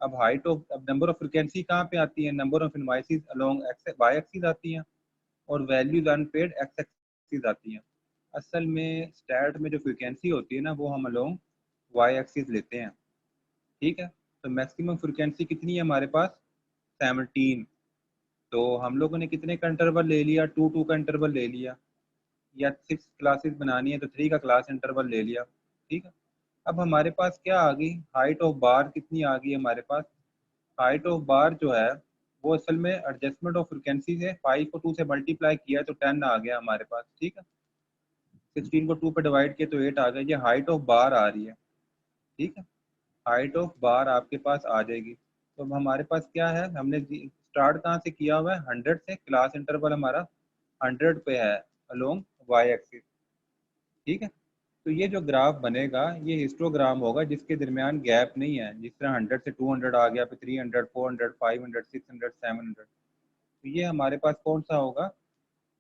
अब हाइट ऑफ, अब नंबर ऑफ फ्रिक्वेंसी कहाँ पे आती है? Number of invoices along Y axis आती हैं, और वैल्यूज अनपेड एक्स एक्सिस आती हैं। असल में स्टैट में जो फ्रिक्वेंसी होती है ना वो हम अलोंग वाई एक्सिस लेते हैं, ठीक है। तो मैक्सिमम फ्रिक्वेंसी कितनी है हमारे पास 17। तो हम लोगों ने कितने का इंटरवल ले लिया, 2 का इंटरवल ले लिया, या 6 क्लासेस बनानी है तो 3 का क्लास इंटरवल ले लिया। ठीक है, अब हमारे पास क्या आ गई, हाइट ऑफ बार कितनी आ गई हमारे पास। हाइट ऑफ बार जो है वो असल में एडजस्टमेंट ऑफ फ्रिक्वेंसी से 5 को 2 से मल्टीप्लाई किया तो 10 आ गया हमारे पास। ठीक है, 16 को 2 पे डिवाइड किया तो 8 आ गया। ये हाइट ऑफ बार आ रही है। ठीक है, हाइट ऑफ बार आपके पास आ जाएगी। तो अब हमारे पास क्या है, हमने स्टार्ट कहाँ से किया हुआ है, 100 से। क्लास इंटरवल हमारा 100 पे है अलोंग वाई एक्सिस। ठीक है, तो ये जो ग्राफ बनेगा ये हिस्टोग्राम होगा जिसके दरमियान गैप नहीं है। जिस तरह 100 से 200 आ गया, फिर 300, 400, 500, 600, 700, तो ये हमारे पास कौन सा होगा,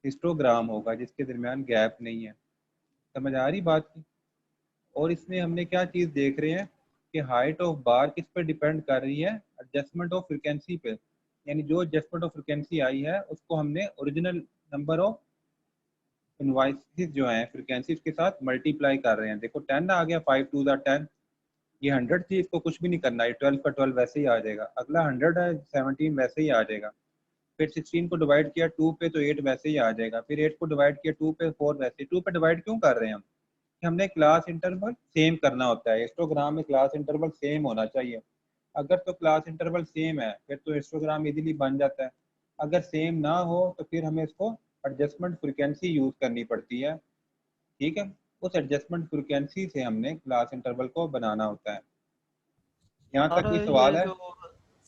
हिस्टोग्राम होगा जिसके दरमियान गैप नहीं है। समझ आ रही बात की। और इसमें हमने क्या चीज़ देख रहे हैं कि हाइट ऑफ बार किस पे डिपेंड कर रही है, एडजस्टमेंट ऑफ फ्रिक्वेंसी पे। यानी जो एडजस्टमेंट ऑफ फ्रिक्वेंसी आई है उसको हमने ओरिजिनल नंबर ऑफ इनवाइसेस जो हैं फ्रिक्वेंसी के साथ मल्टीप्लाई कर रहे हैं। देखो 10 आ गया, 5 2 10। ये 100 थी, इसको कुछ भी नहीं करना है, 12 का 12 वैसे ही आ जाएगा। अगला 100 है, 17 वैसे ही आ जाएगा। फिर 16 को डिवाइड किया 2 पे तो 8 वैसे ही आ जाएगा। फिर 8 को डिवाइड किया 2 पे, 4 वैसे। 2 पे डिवाइड क्यों कर रहे हैं हम, कि हमने क्लास इंटरवल सेम करना होता है। हिस्टोग्राम में क्लास इंटरवल सेम होना चाहिए। अगर तो क्लास इंटरवल सेम है फिर तो हिस्टोग्राम इजीली बन जाता है। अगर सेम ना हो तो फिर हमें इसको एडजस्टमेंट फ्रिक्वेंसी यूज करनी पड़ती है। ठीक है, उस एडजस्टमेंट फ्रिक्वेंसी से हमने क्लास इंटरवल को बनाना होता है। यहाँ तक और कोई ये सवाल है? जो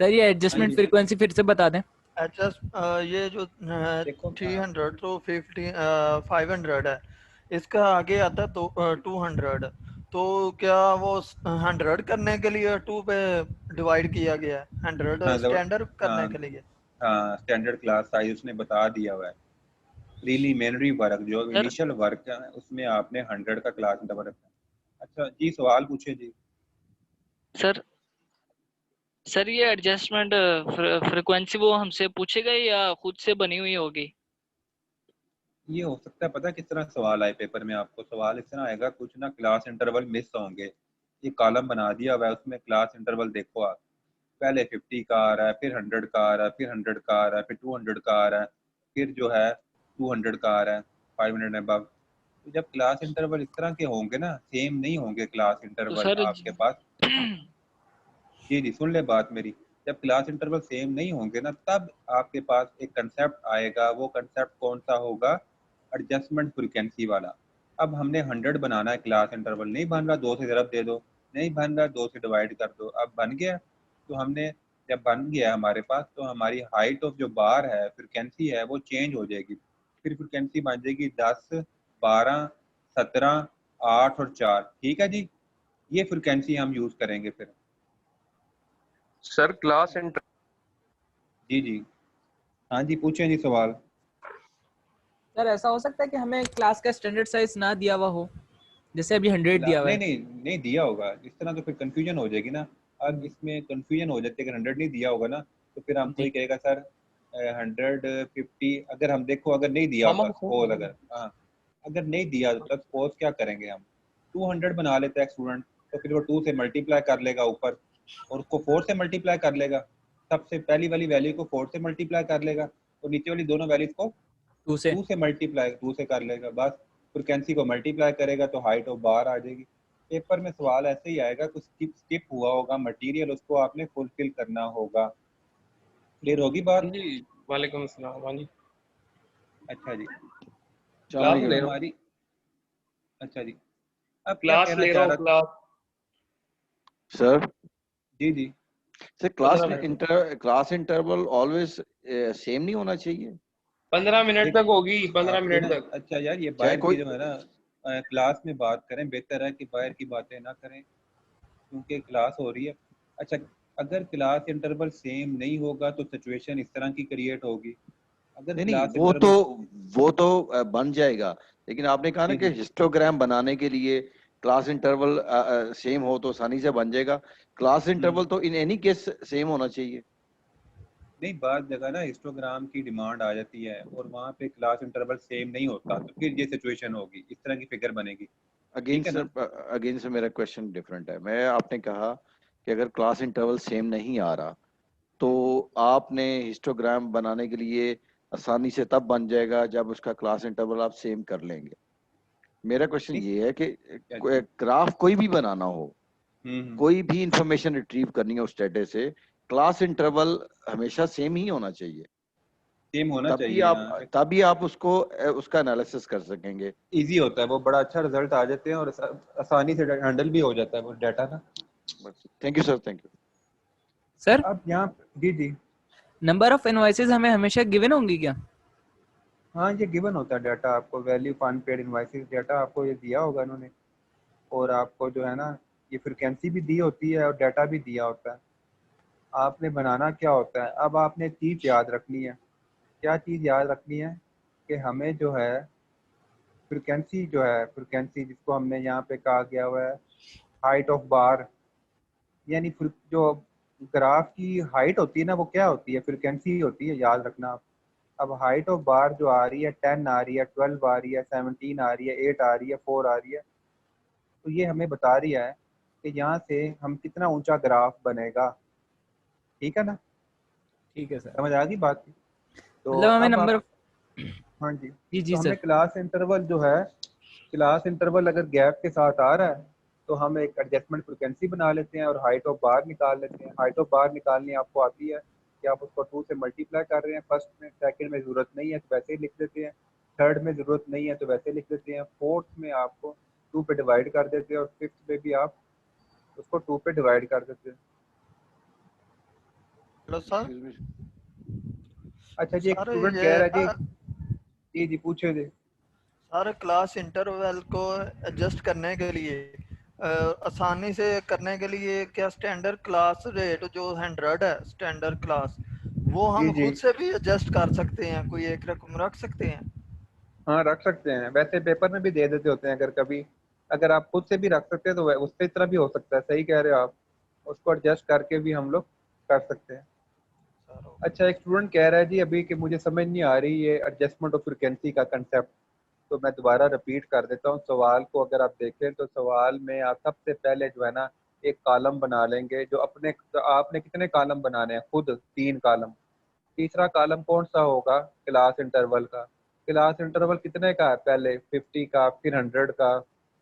सर ये हाँ एडजस्टमेंट जी, फ्रीक्वेंसी फिर से बता दें। एडजस्ट ये जो देखो 300 तो 500 है, इसका आगे आता है तो 200। तो क्या वो 100 करने के लिए 2 पे डिवाइड किया गया है, 100 हाँ स्टैंडर्ड करने हाँ के लिए? हाँ, स्टैंडर्ड क्लास साइज उसने बता दिया हुआ है। प्रीलिमिनरी वर्क जो सर इनिशियल वर्क है उसमें आपने 100 का क्लास इंटरवल रखा है। अच्छा जी, सवाल पूछे जी। सर सर ये एडजस्टमेंट फ्रिक्वेंसी वो हमसे पूछेगा या खुद से बनी हुई होगी? ये हो सकता है, पता किस तरह सवाल आए पेपर में, आपको सवाल इस तरह आएगा कुछ ना, क्लास इंटरवल मिस होंगे। ये कॉलम बना दिया हुआ है, उसमें क्लास इंटरवल देखो आप, पहले 50 का आ रहा है, फिर 100 का आ रहा है, फिर 100 का आ रहा है, फिर 200 का आ रहा है, फिर जो है 200 का आ रहा है, 500 अबव। तो जब क्लास इंटरवल इस तरह के होंगे ना, सेम नहीं होंगे क्लास तो इंटरवल सर आपके पास। जी जी, सुन ले बात मेरी। जब क्लास इंटरवल सेम नहीं होंगे ना, तब आपके पास एक कंसेप्ट आएगा। वो कंसेप्ट कौन सा होगा, एडजस्टमेंट फ्रिक्वेंसी वाला। अब हमने 100 बनाना है क्लास इंटरवल, नहीं बन रहा 2 से ज़रब दे दो, नहीं बन रहा 2 से डिवाइड कर दो। अब बन गया, तो हमने जब बन गया हमारे पास तो हमारी हाइट ऑफ जो बार है, फ्रिक्वेंसी है, वो चेंज हो जाएगी। फिर फ्रिक्वेंसी बन जाएगी 10, 12, 17, 8 और 4। ठीक है जी, ये फ्रिक्वेंसी हम यूज़ करेंगे फिर। सर क्लास इंटर जी जी, हाँ जी, पूछें जी सवाल। सर ऐसा हो सकता है कि हमें क्लास का स्टैंडर्ड साइज ना दिया हुआ हो, जैसे अभी 100 दिया हुआ नहीं है। नहीं नहीं दिया होगा, इस तरह तो फिर कंफ्यूजन हो जाएगी ना। अब इसमें कंफ्यूजन हो जाती है, अगर 100 नहीं दिया होगा ना तो फिर हमको जी ही कहेगा सर 150। अगर हम देखो अगर नहीं दिया मामा होता, सपोज अगर, हाँ, अगर नहीं दिया होता सपोज क्या करेंगे हम, 200 बना लेते हैं स्टूडेंट, तो फिर वो 2 से मल्टीप्लाई कर लेगा ऊपर, और उसको 4 से मल्टीप्लाई कर लेगा। सबसे पहली वाली वैल्यू को 4 से मल्टीप्लाई कर लेगा, और नीचे वाली दोनों वैल्यूज को 2 से। 2 से मल्टीप्लाई 2 से कर लेगा। बस फ्रिक्वेंसी को मल्टीप्लाई करेगा तो हाइट ऑफ बार आ जाएगी। पेपर में सवाल ऐसे ही आएगा, कुछ स्किप हुआ होगा मटेरियल, उसको आपने फुलफिल करना होगा। क्लियर होगी बात? जी वालेकुम अस्सलाम। हाँ जी, अच्छा जी, क्लास ये ले रहा हूँ, हमारी, अच्छा जी, अब क्या क्लास कहना ले रहा चाह हूँ, रहा था? क्लास सर जी जी, sir 15 minute class interval always same नहीं होना चाहिए? 15 मिनट देख तक होगी, 15 आपको मिनट ना, तक। अच्छा यार, ये चाहे बाहर की कोई जो है ना, क्लास में बात करें, बेहतर है कि बाहर की बातें ना करें, क्योंकि क्लास हो रही है। अच्छा, अगर क्लास इंटरवल सेम नहीं होगा तो सिचुएशन इस तरह की क्रिएट होगी। अगर नहीं नहीं, क्लास इंटरवल, वो तो बन जाएगा, लेकिन आपने कहा ना जी कि जी, हिस्टोग्राम बनाने के लिए क्लास इंटरवल सेम हो तो आसानी से बन जाएगा। क्लास इंटरवल तो इन एनी केस सेम होना चाहिए। नहीं, बात जगह ना हिस्टोग्राम की डिमांड आ जाती है और वहाँ पे क्लास इंटरवल सेम नहीं होता, तो फिर ये सिचुएशन होगी, इस तरह की फिगर बनेगी। अगेन ठीक है ना? सर, अगेन से मेरा क्वेश्चन डिफरेंट है। मैं आपने कहा कि अगर क्लास इंटरवल सेम नहीं आ रहा तो आपने हिस्टोग्राम बनाने के लिए आसानी से तब बन जाएगा जब उसका क्लास इंटरवल आप सेम कर लेंगे। मेरा क्वेश्चन ये है कि ग्राफ कोई भी बनाना हो, कोई भी इंफॉर्मेशन रिट्रीव करनी है उस डेटा से, क्लास इंटरवल हमेशा सेम ही होना चाहिए, सेम होना तभी चाहिए। आप तभी आप उसको उसका एनालिसिस कर सकेंगे। इजी होता है, वो बड़ा अच्छा रिजल्ट आ जाते हैं और आसानी से हैंडल भी हो जाता है वो डाटा ना। Thank you sir, thank you sir. अब यहाँ जी जी नंबर ऑफ इनवॉइसेस हमें हमेशा गिवन होंगी क्या? हाँ, ये गिवन होता है डाटा आपको, value of unpaired invoices data आपको ये दिया होगा इन्होंने, और आपको जो है ना ये फ्रिक्वेंसी भी दी होती है और डाटा भी दिया होता है। आपने बनाना क्या होता है, अब आपने चीज़ याद रखनी है। क्या चीज़ याद रखनी है कि हमें जो है फ्रिक्वेंसी फ्रिक्वेंसी जिसको हमने यहाँ पे कहा गया हुआ है हाइट ऑफ बार, यानी जो ग्राफ की हाइट होती है ना वो क्या होती है, फ्रिक्वेंसी होती है, याद रखना आप। अब हाइट ऑफ बार जो आ रही है 10 आ रही है, 12 आ रही है, 17 आ रही है, 8 आ रही है, 4 आ रही है, तो ये हमें बता रही है कि यहाँ से हम कितना ऊंचा ग्राफ बनेगा। ठीक है ना? ठीक है सर, समझ आ गई बात? तो मतलब हमें अब नंबर आप हाँ जी, जी तो हमें सर। क्लास इंटरवल जो है, क्लास इंटरवल अगर गैप के साथ आ रहा है तो हम एक एडजस्टमेंट फ्रिक्वेंसी बना लेते हैं और हाइट ऑफ बार निकाल लेते हैं। हाइट ऑफ बार निकालनी आपको आती है कि आप उसको 2 से मल्टीप्लाई कर रहे हैं, फर्स्ट में, सेकंड में ज़रूरत नहीं है तो वैसे ही लिख देते हैं, थर्ड में ज़रूरत नहीं है तो वैसे लिख देते हैं, फोर्थ में आपको 2 पे डिवाइड कर देते हैं और फिफ्थ में भी आप उसको 2 पे डिवाइड कर देते हैं। Hello sir. अच्छा जी, एक सर स्टूडेंट ये कह रहा है जी जी पूछे जी। सर क्लास इंटरवल को एडजस्ट करने के लिए आसानी से करने के लिए क्या स्टैंडर्ड क्लास रेट जो 100 है स्टैंडर्ड क्लास, वो हम जी खुद से भी एडजस्ट कर सकते हैं, कोई एक रकम रख सकते हैं? हाँ रख सकते हैं, वैसे पेपर में भी दे देते होते हैं, अगर कभी अगर आप खुद से भी रख सकते हैं तो उससे तरह भी हो सकता है। सही कह रहे हो आप, उसको एडजस्ट करके भी हम लोग कर सकते हैं। अच्छा, एक स्टूडेंट कह रहा है जी अभी कि मुझे समझ नहीं आ रही ये एडजस्टमेंट ऑफ फ्रिक्वेंसी का कंसेप्ट, तो मैं दोबारा रिपीट कर देता हूँ सवाल को। अगर आप देखें तो सवाल में आप सबसे पहले जो है ना एक कॉलम बना लेंगे, जो अपने तो आपने कितने कॉलम बनाने हैं, खुद 3 कॉलम। तीसरा कॉलम कौन सा होगा, क्लास इंटरवल का। क्लास इंटरवल कितने का है, पहले 50 का, फिर 100 का,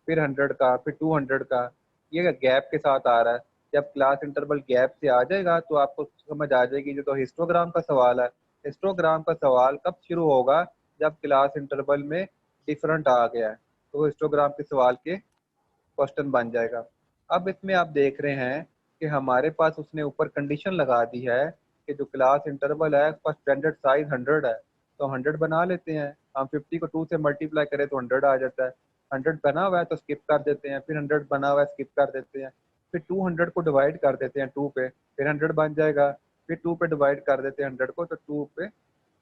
फिर 100 का, फिर 200 का, ये गैप के साथ आ रहा है। जब क्लास इंटरवल गैप से आ जाएगा तो आपको समझ आ जाएगी। जो तो हिस्टोग्राम का सवाल है, हिस्टोग्राम का सवाल कब शुरू होगा, जब क्लास इंटरवल में डिफरेंट आ गया है तो वो हिस्टोग्राम के सवाल के क्वेश्चन बन जाएगा। अब इसमें आप देख रहे हैं कि हमारे पास उसने ऊपर कंडीशन लगा दी है कि जो क्लास इंटरवल है उसका स्टैंडर्ड साइज 100 है, तो 100 बना लेते हैं हम। 50 को 2 से मल्टीप्लाई करें तो 100 आ जाता है। 100 बना हुआ है तो स्किप कर देते हैं, फिर 100 बना हुआ है स्किप कर देते हैं, फिर 200 को डिवाइड कर देते हैं 2 पे, फिर 100 बन जाएगा, फिर 2 पे डिवाइड कर देते हैं 100 को तो 2 पे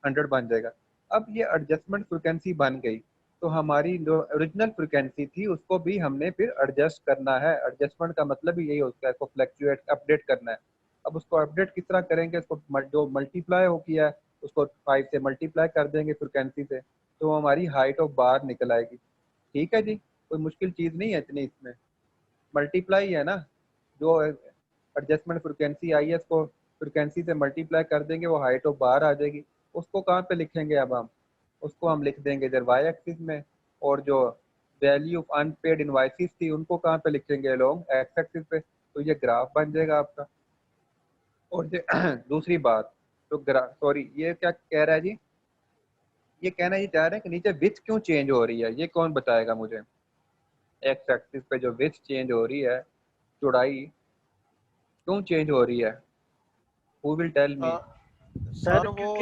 100 बन जाएगा। अब ये एडजस्टमेंट फ्रिक्वेंसी बन गई, तो हमारी जो ओरिजिनल फ्रिक्वेंसी थी उसको भी हमने फिर एडजस्ट करना है। एडजस्टमेंट का मतलब ही यही होता है, इसको फ्लैक्चुएट अपडेट करना है। अब उसको अपडेट किस तरह करेंगे, उसको जो मल्टीप्लाई हो किया है उसको 5 से मल्टीप्लाई कर देंगे फ्रिक्वेंसी से, तो हमारी हाइट ऑफ बार निकल आएगी। ठीक है जी, कोई मुश्किल चीज़ नहीं है इतनी इसमें, मल्टीप्लाई है ना। जो एडजस्टमेंट फ्रिक्वेंसी आई है इसको फ्रिक्वेंसी से मल्टीप्लाई कर देंगे, वो हाइट ऑफ बार आ जाएगी। उसको कहाँ पे लिखेंगे अब हम, उसको हम लिख देंगे इधर वाई एक्सिस में, और जो वैल्यू ऑफ अनपेड इनवाइसेस थी उनको कहाँ पे लिखेंगे, अलोंग एक्स एक्सिस पे, तो ये ग्राफ बन जाएगा आपका। और ये दूसरी बात, तो ग्राफ सॉरी ये क्या कह रहा है जी, ये कहना ये चाह रहे हैं कि नीचे विड्थ क्यों चेंज हो रही है, ये कौन बताएगा मुझे। एक्स एक्सिस पे जो विड्थ चेंज हो रही है, चौड़ाई क्यों चेंज हो रही है, who will tell me. Sir वो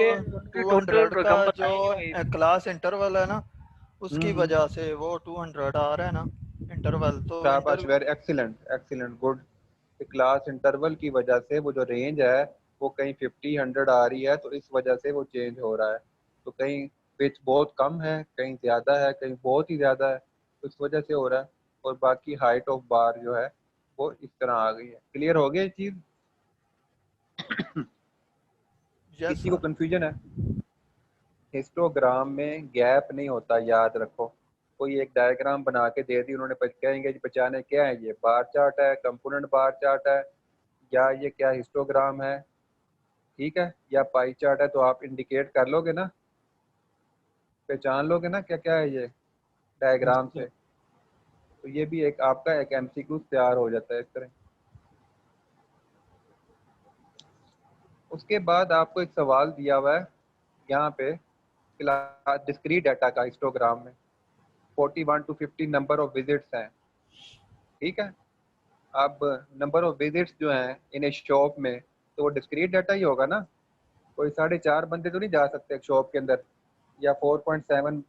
200 का जो क्लास इंटरवल है ना उसकी वजह से वो 200 आ रहा है ना इंटरवल, तो शाबाश, very excellent excellent good. Class interval की वजह से वो जो रेंज है वो कहीं 50 100 आ रही है, तो इस वजह से वो चेंज हो रहा है। तो कहीं पिच बहुत कम है, कहीं ज़्यादा है, कहीं बहुत ही ज़्यादा है, तो इस वजह से हो रहा है। और बाकी हाइट ऑफ बार जो है वो इस तरह आ गई है। क्लियर हो गया ये चीज़? किसी को कंफ्यूजन है? हिस्टोग्राम में गैप नहीं होता, याद रखो। कोई एक डायग्राम बना के दे दी उन्होंने, कहेंगे जी बचाने क्या है, ये बार चार्ट है, कंपोनेंट बार चार्ट है, या ये क्या हिस्टोग्राम है, ठीक है, या पाई चार्ट है, तो आप इंडिकेट कर लोगे ना, पहचान लोगे ना क्या क्या है ये डायग्राम से। तो ये भी एक आपका एक एमसीक्यू तैयार हो जाता है इस तरह। उसके बाद आपको एक सवाल दिया हुआ है यहाँ पे डिस्क्रीट डाटा का हिस्टोग्राम में 41 to 50 नंबर ऑफ विजिट्स हैं, ठीक है। अब नंबर ऑफ विजिट्स जो हैं इन ए शॉप में, तो वो डिस्क्रीट डाटा ही होगा ना, कोई 4.5 बंदे तो नहीं जा सकते एक शॉप के अंदर, या 4.7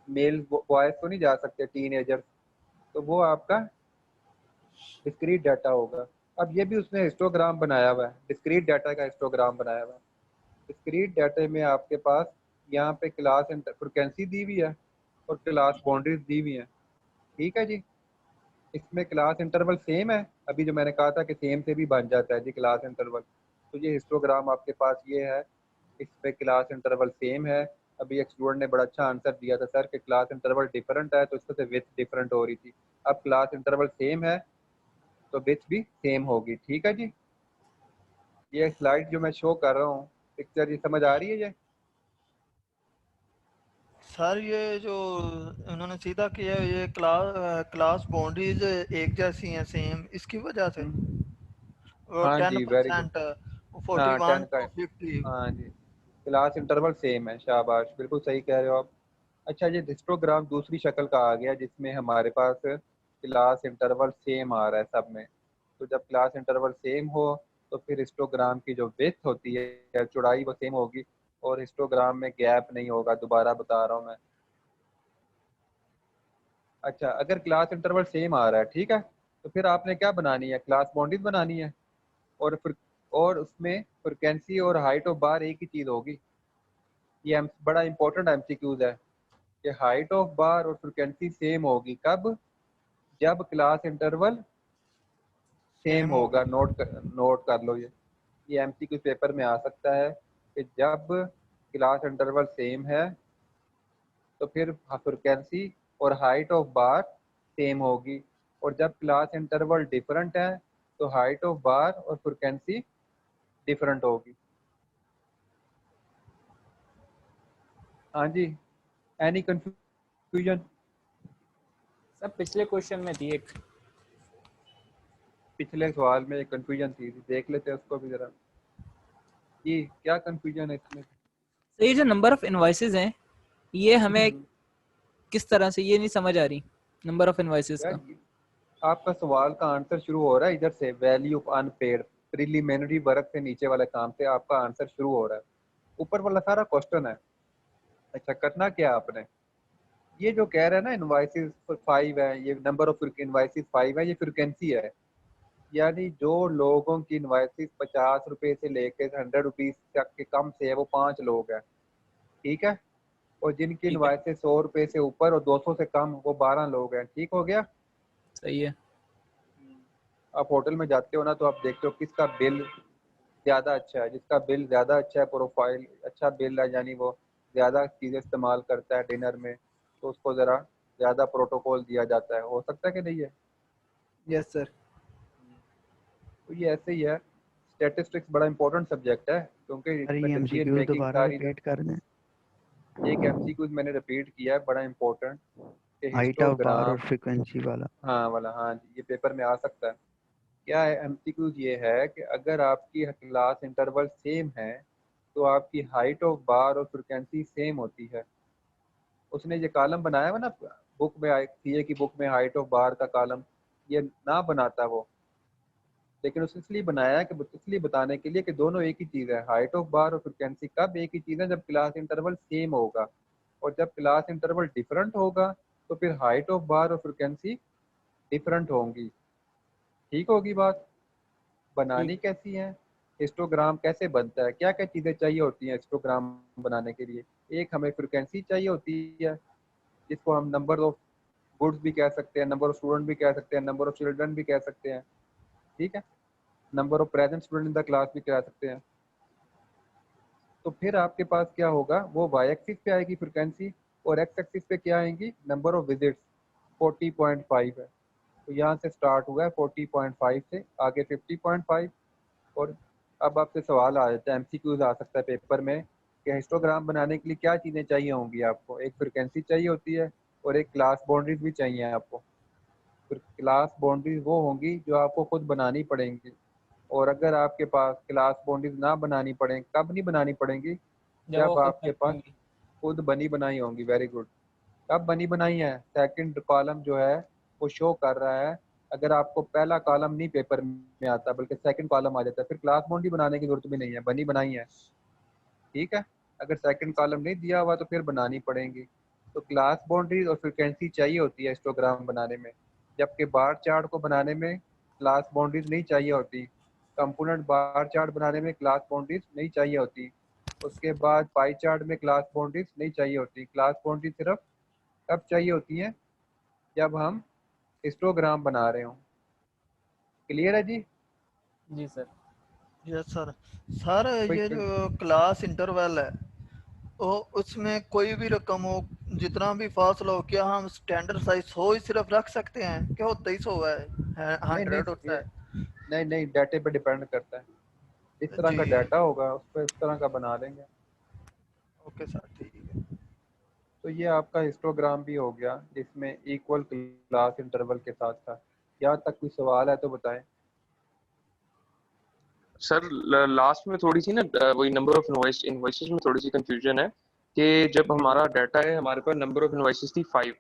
मेल बॉयज तो नहीं जा सकते, टीनेजर्स, तो वो आपका डिस्क्रीट डाटा होगा। अब ये भी उसने हिस्टोग्राम बनाया हुआ है, डिस्क्रीट डाटा का हिस्टोग्राम बनाया हुआ है। डिस्क्रीट डाटा में आपके पास यहाँ पे क्लास फ्रिक्वेंसी दी हुई है और क्लास बाउंड्रीज दी हुई है, ठीक है जी। इसमें क्लास इंटरवल सेम है, अभी जो मैंने कहा था कि सेम से भी बन जाता है जी क्लास इंटरवल, तो ये हिस्टोग्राम आपके पास ये है, इस पे क्लास इंटरवल सेम है। अभी एक स्टूडेंट ने बड़ा अच्छा आंसर दिया था सर कि क्लास इंटरवल डिफरेंट है, तो इससे विथ डिफरेंट हो रही थी। अब क्लास इंटरवल सेम है तो विथ भी सेम होगी, ठीक है जी। ये स्लाइड जो मैं शो कर रहा हूँ, पिक्चर ये समझ आ रही है ये? सर ये जो उन्होंने सीधा किया है, ये क्लास बाउंड्रीज एक जैसी हैं सेम, इसकी वजह से और हाँ जी, वेरी गुड। 10% हाँ 41 10 का, to 50। हाँ जी, क्लास इंटरवल सेम है, शाबाश, बिल्कुल सही कह रहे हो आप। अच्छा, ये हिस्टोग्राम दूसरी शक्ल का आ गया जिसमें हमारे पास क्लास इंटरवल सेम आ रहा है सब में। तो जब क्लास इंटरवल सेम हो तो फिर हिस्टोग्राम की जो विड्थ होती है, चौड़ाई, वो सेम होगी और हिस्टोग्राम में गैप नहीं होगा, दोबारा बता रहा हूँ मैं। अच्छा, अगर क्लास इंटरवल सेम आ रहा है, ठीक है, तो फिर आपने क्या बनानी है, क्लास बाउंड्रीज बनानी है, और फिर और उसमें फ्रिक्वेंसी और हाइट ऑफ बार एक ही चीज़ होगी। ये बड़ा इंपॉर्टेंट एमसीक्यूज है कि हाइट ऑफ बार और फ्रिक्वेंसी सेम होगी कब, जब क्लास इंटरवल सेम होगा। नोट कर लो ये एमसीक्यू पेपर में आ सकता है कि जब क्लास इंटरवल सेम है तो फिर फ्रिक्वेंसी और हाइट ऑफ बार सेम होगी, और जब क्लास इंटरवल डिफरेंट है तो हाइट ऑफ बार और फ्रिक्वेंसी डिफरेंट होगी। हाँ जी, एनी कंफ्यूजन? सब पिछले क्वेश्चन में थी एक, पिछले सवाल में एक कंफ्यूजन थी, देख लेते हैं उसको भी जरा। ये क्या कंफ्यूजन है इसमें? तो ये जो नंबर ऑफ इनवॉइसेस हैं, ये हमें किस तरह से, ये नहीं समझ आ रही नंबर ऑफ इनवॉइसेस का। आपका सवाल का आंसर शुरू हो रहा है इधर से, value of unpaired preliminary work से, नीचे वाले काम से आपका आंसर शुरू हो रहा है, ऊपर वाला सारा क्वेश्चन है। अच्छा, करना क्या आपने, ये जो कह रहा है ना इनवॉइसेस 5 है, ये नंबर ऑफ इनवॉइसेस 5 है, ये फ्रिक्वेंसी है, यानी जो लोगों की इनवॉइसेस 50 रुपए से लेकर 100 रुपीज तक के कम से है वो 5 लोग हैं, ठीक है, और जिनकी इनवॉइसेस 100 रुपए से ऊपर और 200 से कम वो 12 लोग हैं, ठीक हो गया। सही है। आप होटल में जाते हो ना, तो आप देखते हो किसका बिल ज़्यादा अच्छा है, जिसका बिल ज़्यादा अच्छा है, प्रोफाइल अच्छा बिल है, यानी वो ज़्यादा चीज़ें इस्तेमाल करता है डिनर में, तो उसको ज़रा ज़्यादा प्रोटोकॉल दिया जाता है। हो सकता है कि नहीं है? Yes sir. तो ये ऐसे ही है, स्टैटिस्टिक्स बड़ा इंपॉर्टेंट सब्जेक्ट है क्योंकि इसमें डिसीजन मेकिंग सारी, कर दें। एक एमसीक्यूज मैंने रिपीट किया है, बड़ा इंपॉर्टेंट, कि हाइट ऑफ बार और हिस्टोग्राम, फ्रीक्वेंसी वाला। हाँ जी, ये पेपर में आ सकता है। क्या है एमसीक्यूज, ये है कि अगर आपकी क्लास इंटरवल सेम है तो आपकी हाइट ऑफ बार और फ्रिक्वेंसी सेम होती है। उसने ये कॉलम बनाया हुआ ना बुक में, सीए की बुक में, हाइट ऑफ बार का कॉलम, ये ना बनाता वो, लेकिन उसने इसलिए बनाया कि इसलिए बताने के लिए कि दोनों एक ही चीज़ है, हाइट ऑफ बार और फ्रिक्वेंसी कब एक ही चीज़ है, जब क्लास इंटरवल सेम होगा, और जब क्लास इंटरवल डिफरेंट होगा तो फिर हाइट ऑफ बार और फ्रिक्वेंसी डिफरेंट होंगी, ठीक होगी बात। बनानी कैसी है, हिस्टोग्राम कैसे बनता है, क्या क्या चीज़ें चाहिए होती हैं हिस्टोग्राम बनाने के लिए। एक हमें फ्रिक्वेंसी चाहिए होती है, जिसको हम नंबर ऑफ गुड्स भी कह सकते हैं, नंबर ऑफ स्टूडेंट भी कह सकते हैं, नंबर ऑफ चिल्ड्रन भी कह सकते हैं, ठीक है, number of present student in the class भी कह सकते हैं। तो फिर आपके पास क्या होगा, वो वाई एक्सिस पे आएगी फ्रिक्वेंसी, और एक्स एक्सिस पे क्या आएंगी, नंबर ऑफ विजिट्स 40.5 है, तो यहाँ से स्टार्ट हुआ है 40.5 से आगे 50.5। और अब आपसे सवाल आ जाता है, एमसीक्यूज आ सकता है पेपर में कि हिस्टोग्राम बनाने के लिए क्या चीज़ें चाहिए होंगी आपको। एक फ्रिक्वेंसी चाहिए होती है और एक क्लास बाउंड्रीज भी चाहिए आपको। फिर क्लास बाउंड्रीज वो होंगी जो आपको खुद बनानी पड़ेंगी। और अगर आपके पास क्लास बाउंड्रीज ना बनानी पड़े, कब नहीं बनानी पड़ेंगी? जब वो जब खुद आपके बनी पास होंगी। खुद बनी बनाई होंगी। Very good. कब बनी बनाई है? सेकंड कॉलम जो है वो शो कर रहा है। अगर आपको पहला कॉलम नहीं पेपर में आता बल्कि सेकंड कॉलम आ जाता है, फिर क्लास बाउंड्री बनाने की जरूरत भी नहीं है, बनी बनाई है। ठीक है। अगर सेकंड कॉलम नहीं दिया हुआ तो फिर बनानी पड़ेंगी। तो क्लास बाउंड्री और फ्रिक्वेंसी चाहिए होती है हिस्टोग्राम बनाने में, जबकि बार चार्ट को बनाने में क्लास बाउंड्रीज नहीं चाहिए होती। कंपोनेंट बार चार्ट बनाने में क्लास बाउंड्रीज नहीं चाहिए होती। उसके बाद पाई चार्ट में क्लास बाउंड्रीज नहीं चाहिए होती। क्लास बाउंड्री सिर्फ कब चाहिए होती हैं? जब हम हिस्टोग्राम बना रहे हों। क्लियर है जी? जी सर। Yes sir. सर कोई ये जो क्लास इंटरवल है तो उसमें कोई भी रकम हो, जितना भी फासला हो, क्या हम स्टैंडर्ड साइज 100 ही सिर्फ रख सकते हैं? क्या होता ही 100 है, नहीं 100 होता ये है? नहीं नहीं, डाटे पे डिपेंड करता है। इस तरह जी का डाटा होगा उस पर इस तरह का बना लेंगे। ओके सर, ठीक है। तो ये आपका हिस्टोग्राम भी हो गया जिसमें इक्वल क्लास इंटरवल के साथ था। यहाँ तक कोई सवाल है तो बताएं। सर लास्ट में थोड़ी सी ना वही नंबर ऑफ इनवॉइसेस में थोड़ी सी कंफ्यूजन है कि जब हमारा डाटा है, हमारे पास नंबर ऑफ इनवॉइसेस थी 5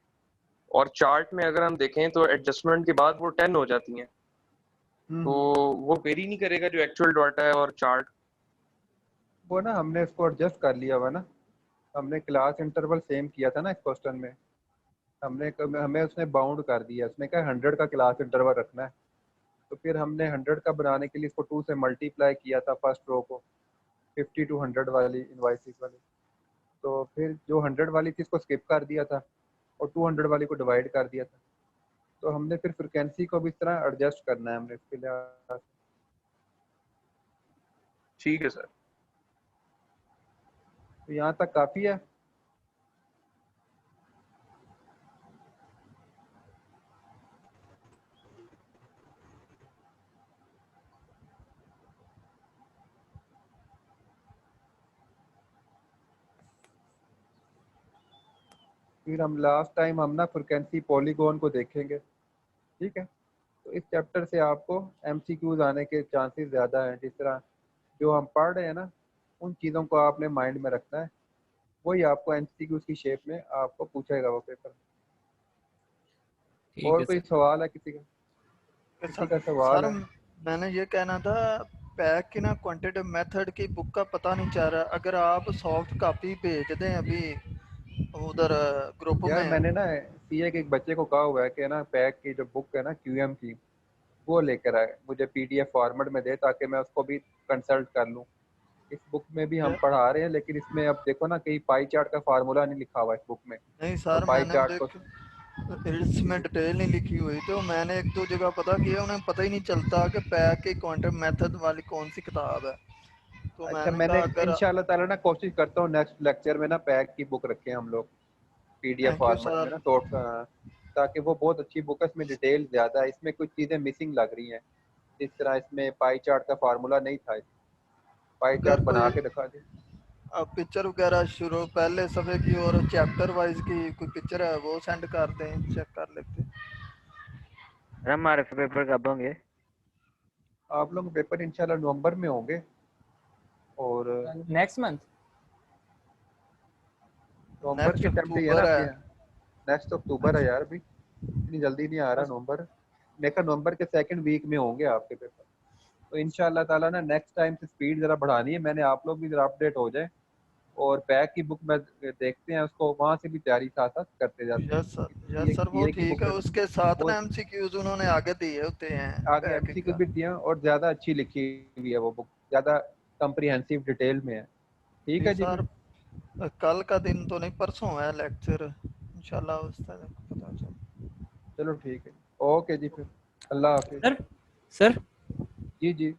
और चार्ट में अगर हम देखें तो एडजस्टमेंट के बाद वो 10 हो जाती हैं, तो वो वेरी नहीं करेगा जो एक्चुअल डाटा है और चार्ट? वो ना हमने इसको एडजस्ट कर लिया हुआ ना, हमने क्लास इंटरवल सेम किया था ना इस क्वेश्चन में। हमें उसने बाउंड कर दिया, उसने कहा 100 का क्लास इंटरवल रखना है। तो फिर हमने 100 का बनाने के लिए इसको 2 से मल्टीप्लाई किया था फर्स्ट रो को, 50 to 100 वाली इनवाइसेस वाली। तो फिर जो 100 वाली थी इसको स्किप कर दिया था और 200 वाली को डिवाइड कर दिया था। तो हमने फिर फ्रिक्वेंसी को भी इस तरह एडजस्ट करना है हमने इसके लिए। ठीक है सर। तो यहाँ तक काफ़ी है। फिर हम लास्ट टाइम हम ना फ्रिक्वेंसी पॉलीगॉन को देखेंगे। ठीक है। तो इस चैप्टर से आपको एमसीक्यूज आने के चांसेस ज़्यादा हैं। जिस तरह जो हम पढ़ रहे हैं ना, उन चीज़ों को आपने माइंड में रखना है, वही आपको एमसीक्यूज की शेप में आपको पूछेगा वो पेपर। और कोई सवाल है किसी का? किसी का सवाल सर है? मैंने ये कहना था, पैक की ना क्वांटिटेटिव मेथड की बुक का पता नहीं चल रहा। अगर आप सॉफ्ट कॉपी भेज दें अभी उधर ग्रुप यार में। मैंने ना सीए के एक बच्चे को कहा हुआ है कि ना पैक की जो बुक है ना क्यूएम की, वो लेकर आए, मुझे पीडीएफ फॉर्मेट में दे ताकि मैं उसको भी कंसल्ट कर लूँ। इस बुक में भी हम पढ़ा रहे हैं लेकिन इसमें अब देखो ना कहीं पाई चार्ट का फार्मूला नहीं लिखा हुआ इस बुक में। नहीं तो सर, पाई मैंने चार्ट को इसमें डिटेल नहीं लिखी हुई, तो मैंने एक दो जगह पता किया, उन्हें पता ही नहीं चलता कि पैक की क्वांटिटेटिव मेथड वाली कौन सी किताब है। तो अच्छा, मैंने मैंने कहा अगर इंशाल्लाह ताला ना कोशिश करता हूँ नेक्स्ट लेक्चर में ना पैक की बुक रखें हम लोग पीडीएफ थैंक यू फॉर्मेट में सर। ना नोट्स, ताकि वो बहुत अच्छी बुक है। इसमें डिटेल ज़्यादा है, इसमें कुछ चीज़ें मिसिंग लग रही हैं। इस तरह इसमें पाई चार्ट का फार्मूला नहीं था, पाई अगर चार्ट बना कोई के दिखा दी। पिक्चर वगैरह शुरू पहले सफ़े की और चैप्टर वाइज की कोई पिक्चर है वो सेंड कर दें, चेक कर लेते हैं। हमारे पेपर कब होंगे? आप लोग पेपर इंशाल्लाह नवंबर में होंगे। और नेक्स्ट मंथ नवंबर के टाइम पे है ना अक्टूबर आपके है। यहाँ? नेक्स्ट अक्टूबर है यार, अभी इतनी जल्दी नहीं आ रहा नवंबर। मैं कहा नवंबर के सेकंड वीक में होंगे आपके पेपर। तो इंशाल्लाह ताला ना नेक्स्ट टाइम से स्पीड ज़रा बढ़ानी है मैंने, आप लोग भी ज़रा अपडेट हो जाए। और पैक की बुक में देखते हैं उसको, वहाँ से भी तैयारी साथ साथ करते जाते हैं। यस सर, वो ये की ठीक बुक है। है उसके साथ वो ना एमसीक्यूज उन्होंने आगे दिए होते हैं आगे पैक एमसीक्यू का। भी दिया और ज़्यादा अच्छी लिखी हुई है वो बुक, ज़्यादा कम्प्रिहेंसिव डिटेल में है। ठीक जी है जी सर, फिर। कल का दिन तो नहीं, परसों है लेक्चर, इंशाल्लाह उस तरह पता चल। चलो ठीक है, ओके जी फिर, अल्लाह हाफिज। सर जी जी।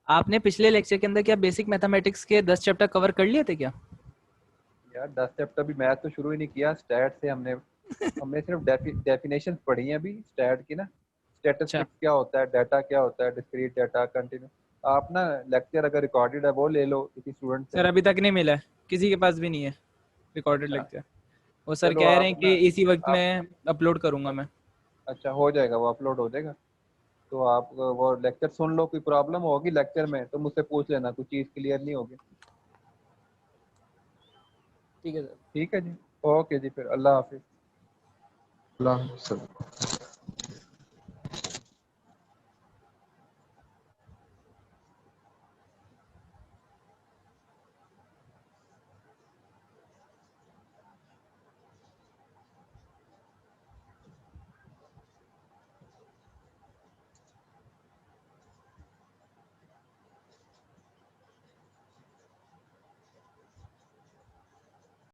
आपने पिछले लेक्चर के अंदर क्या बेसिक मैथमेटिक्स के 10 चैप्टर कवर कर लिए थे क्या? यार 10 चैप्टर भी मैथ तो शुरू ही नहीं किया, स्टैट से हमने सिर्फ डेफिनेशन पढ़ी है अभी स्टैट की ना। स्टैटिस्टिक्स क्या होता है, डाटा क्या होता है, डिस्क्रीट डाटा, कंटिन्यू। आप ना लेक्चर अगर रिकॉर्डेड है वो ले लो किसी स्टूडेंट से। सर अभी तक नहीं मिला है, किसी के पास भी नहीं है रिकॉर्डेड अच्छा, लेक्चर। वो सर चलो कह आप रहे हैं ना कि इसी वक्त आप में अपलोड करूंगा मैं। अच्छा हो जाएगा, वो अपलोड हो जाएगा। तो आप वो लेक्चर सुन लो, कोई प्रॉब्लम होगी लेक्चर में तो मुझसे पूछ लेना, कोई चीज़ क्लियर नहीं होगी। ठीक है सर। ठीक है जी, ओके जी, फिर अल्लाह हाफिज़। अल्लाह हाफ़िज़।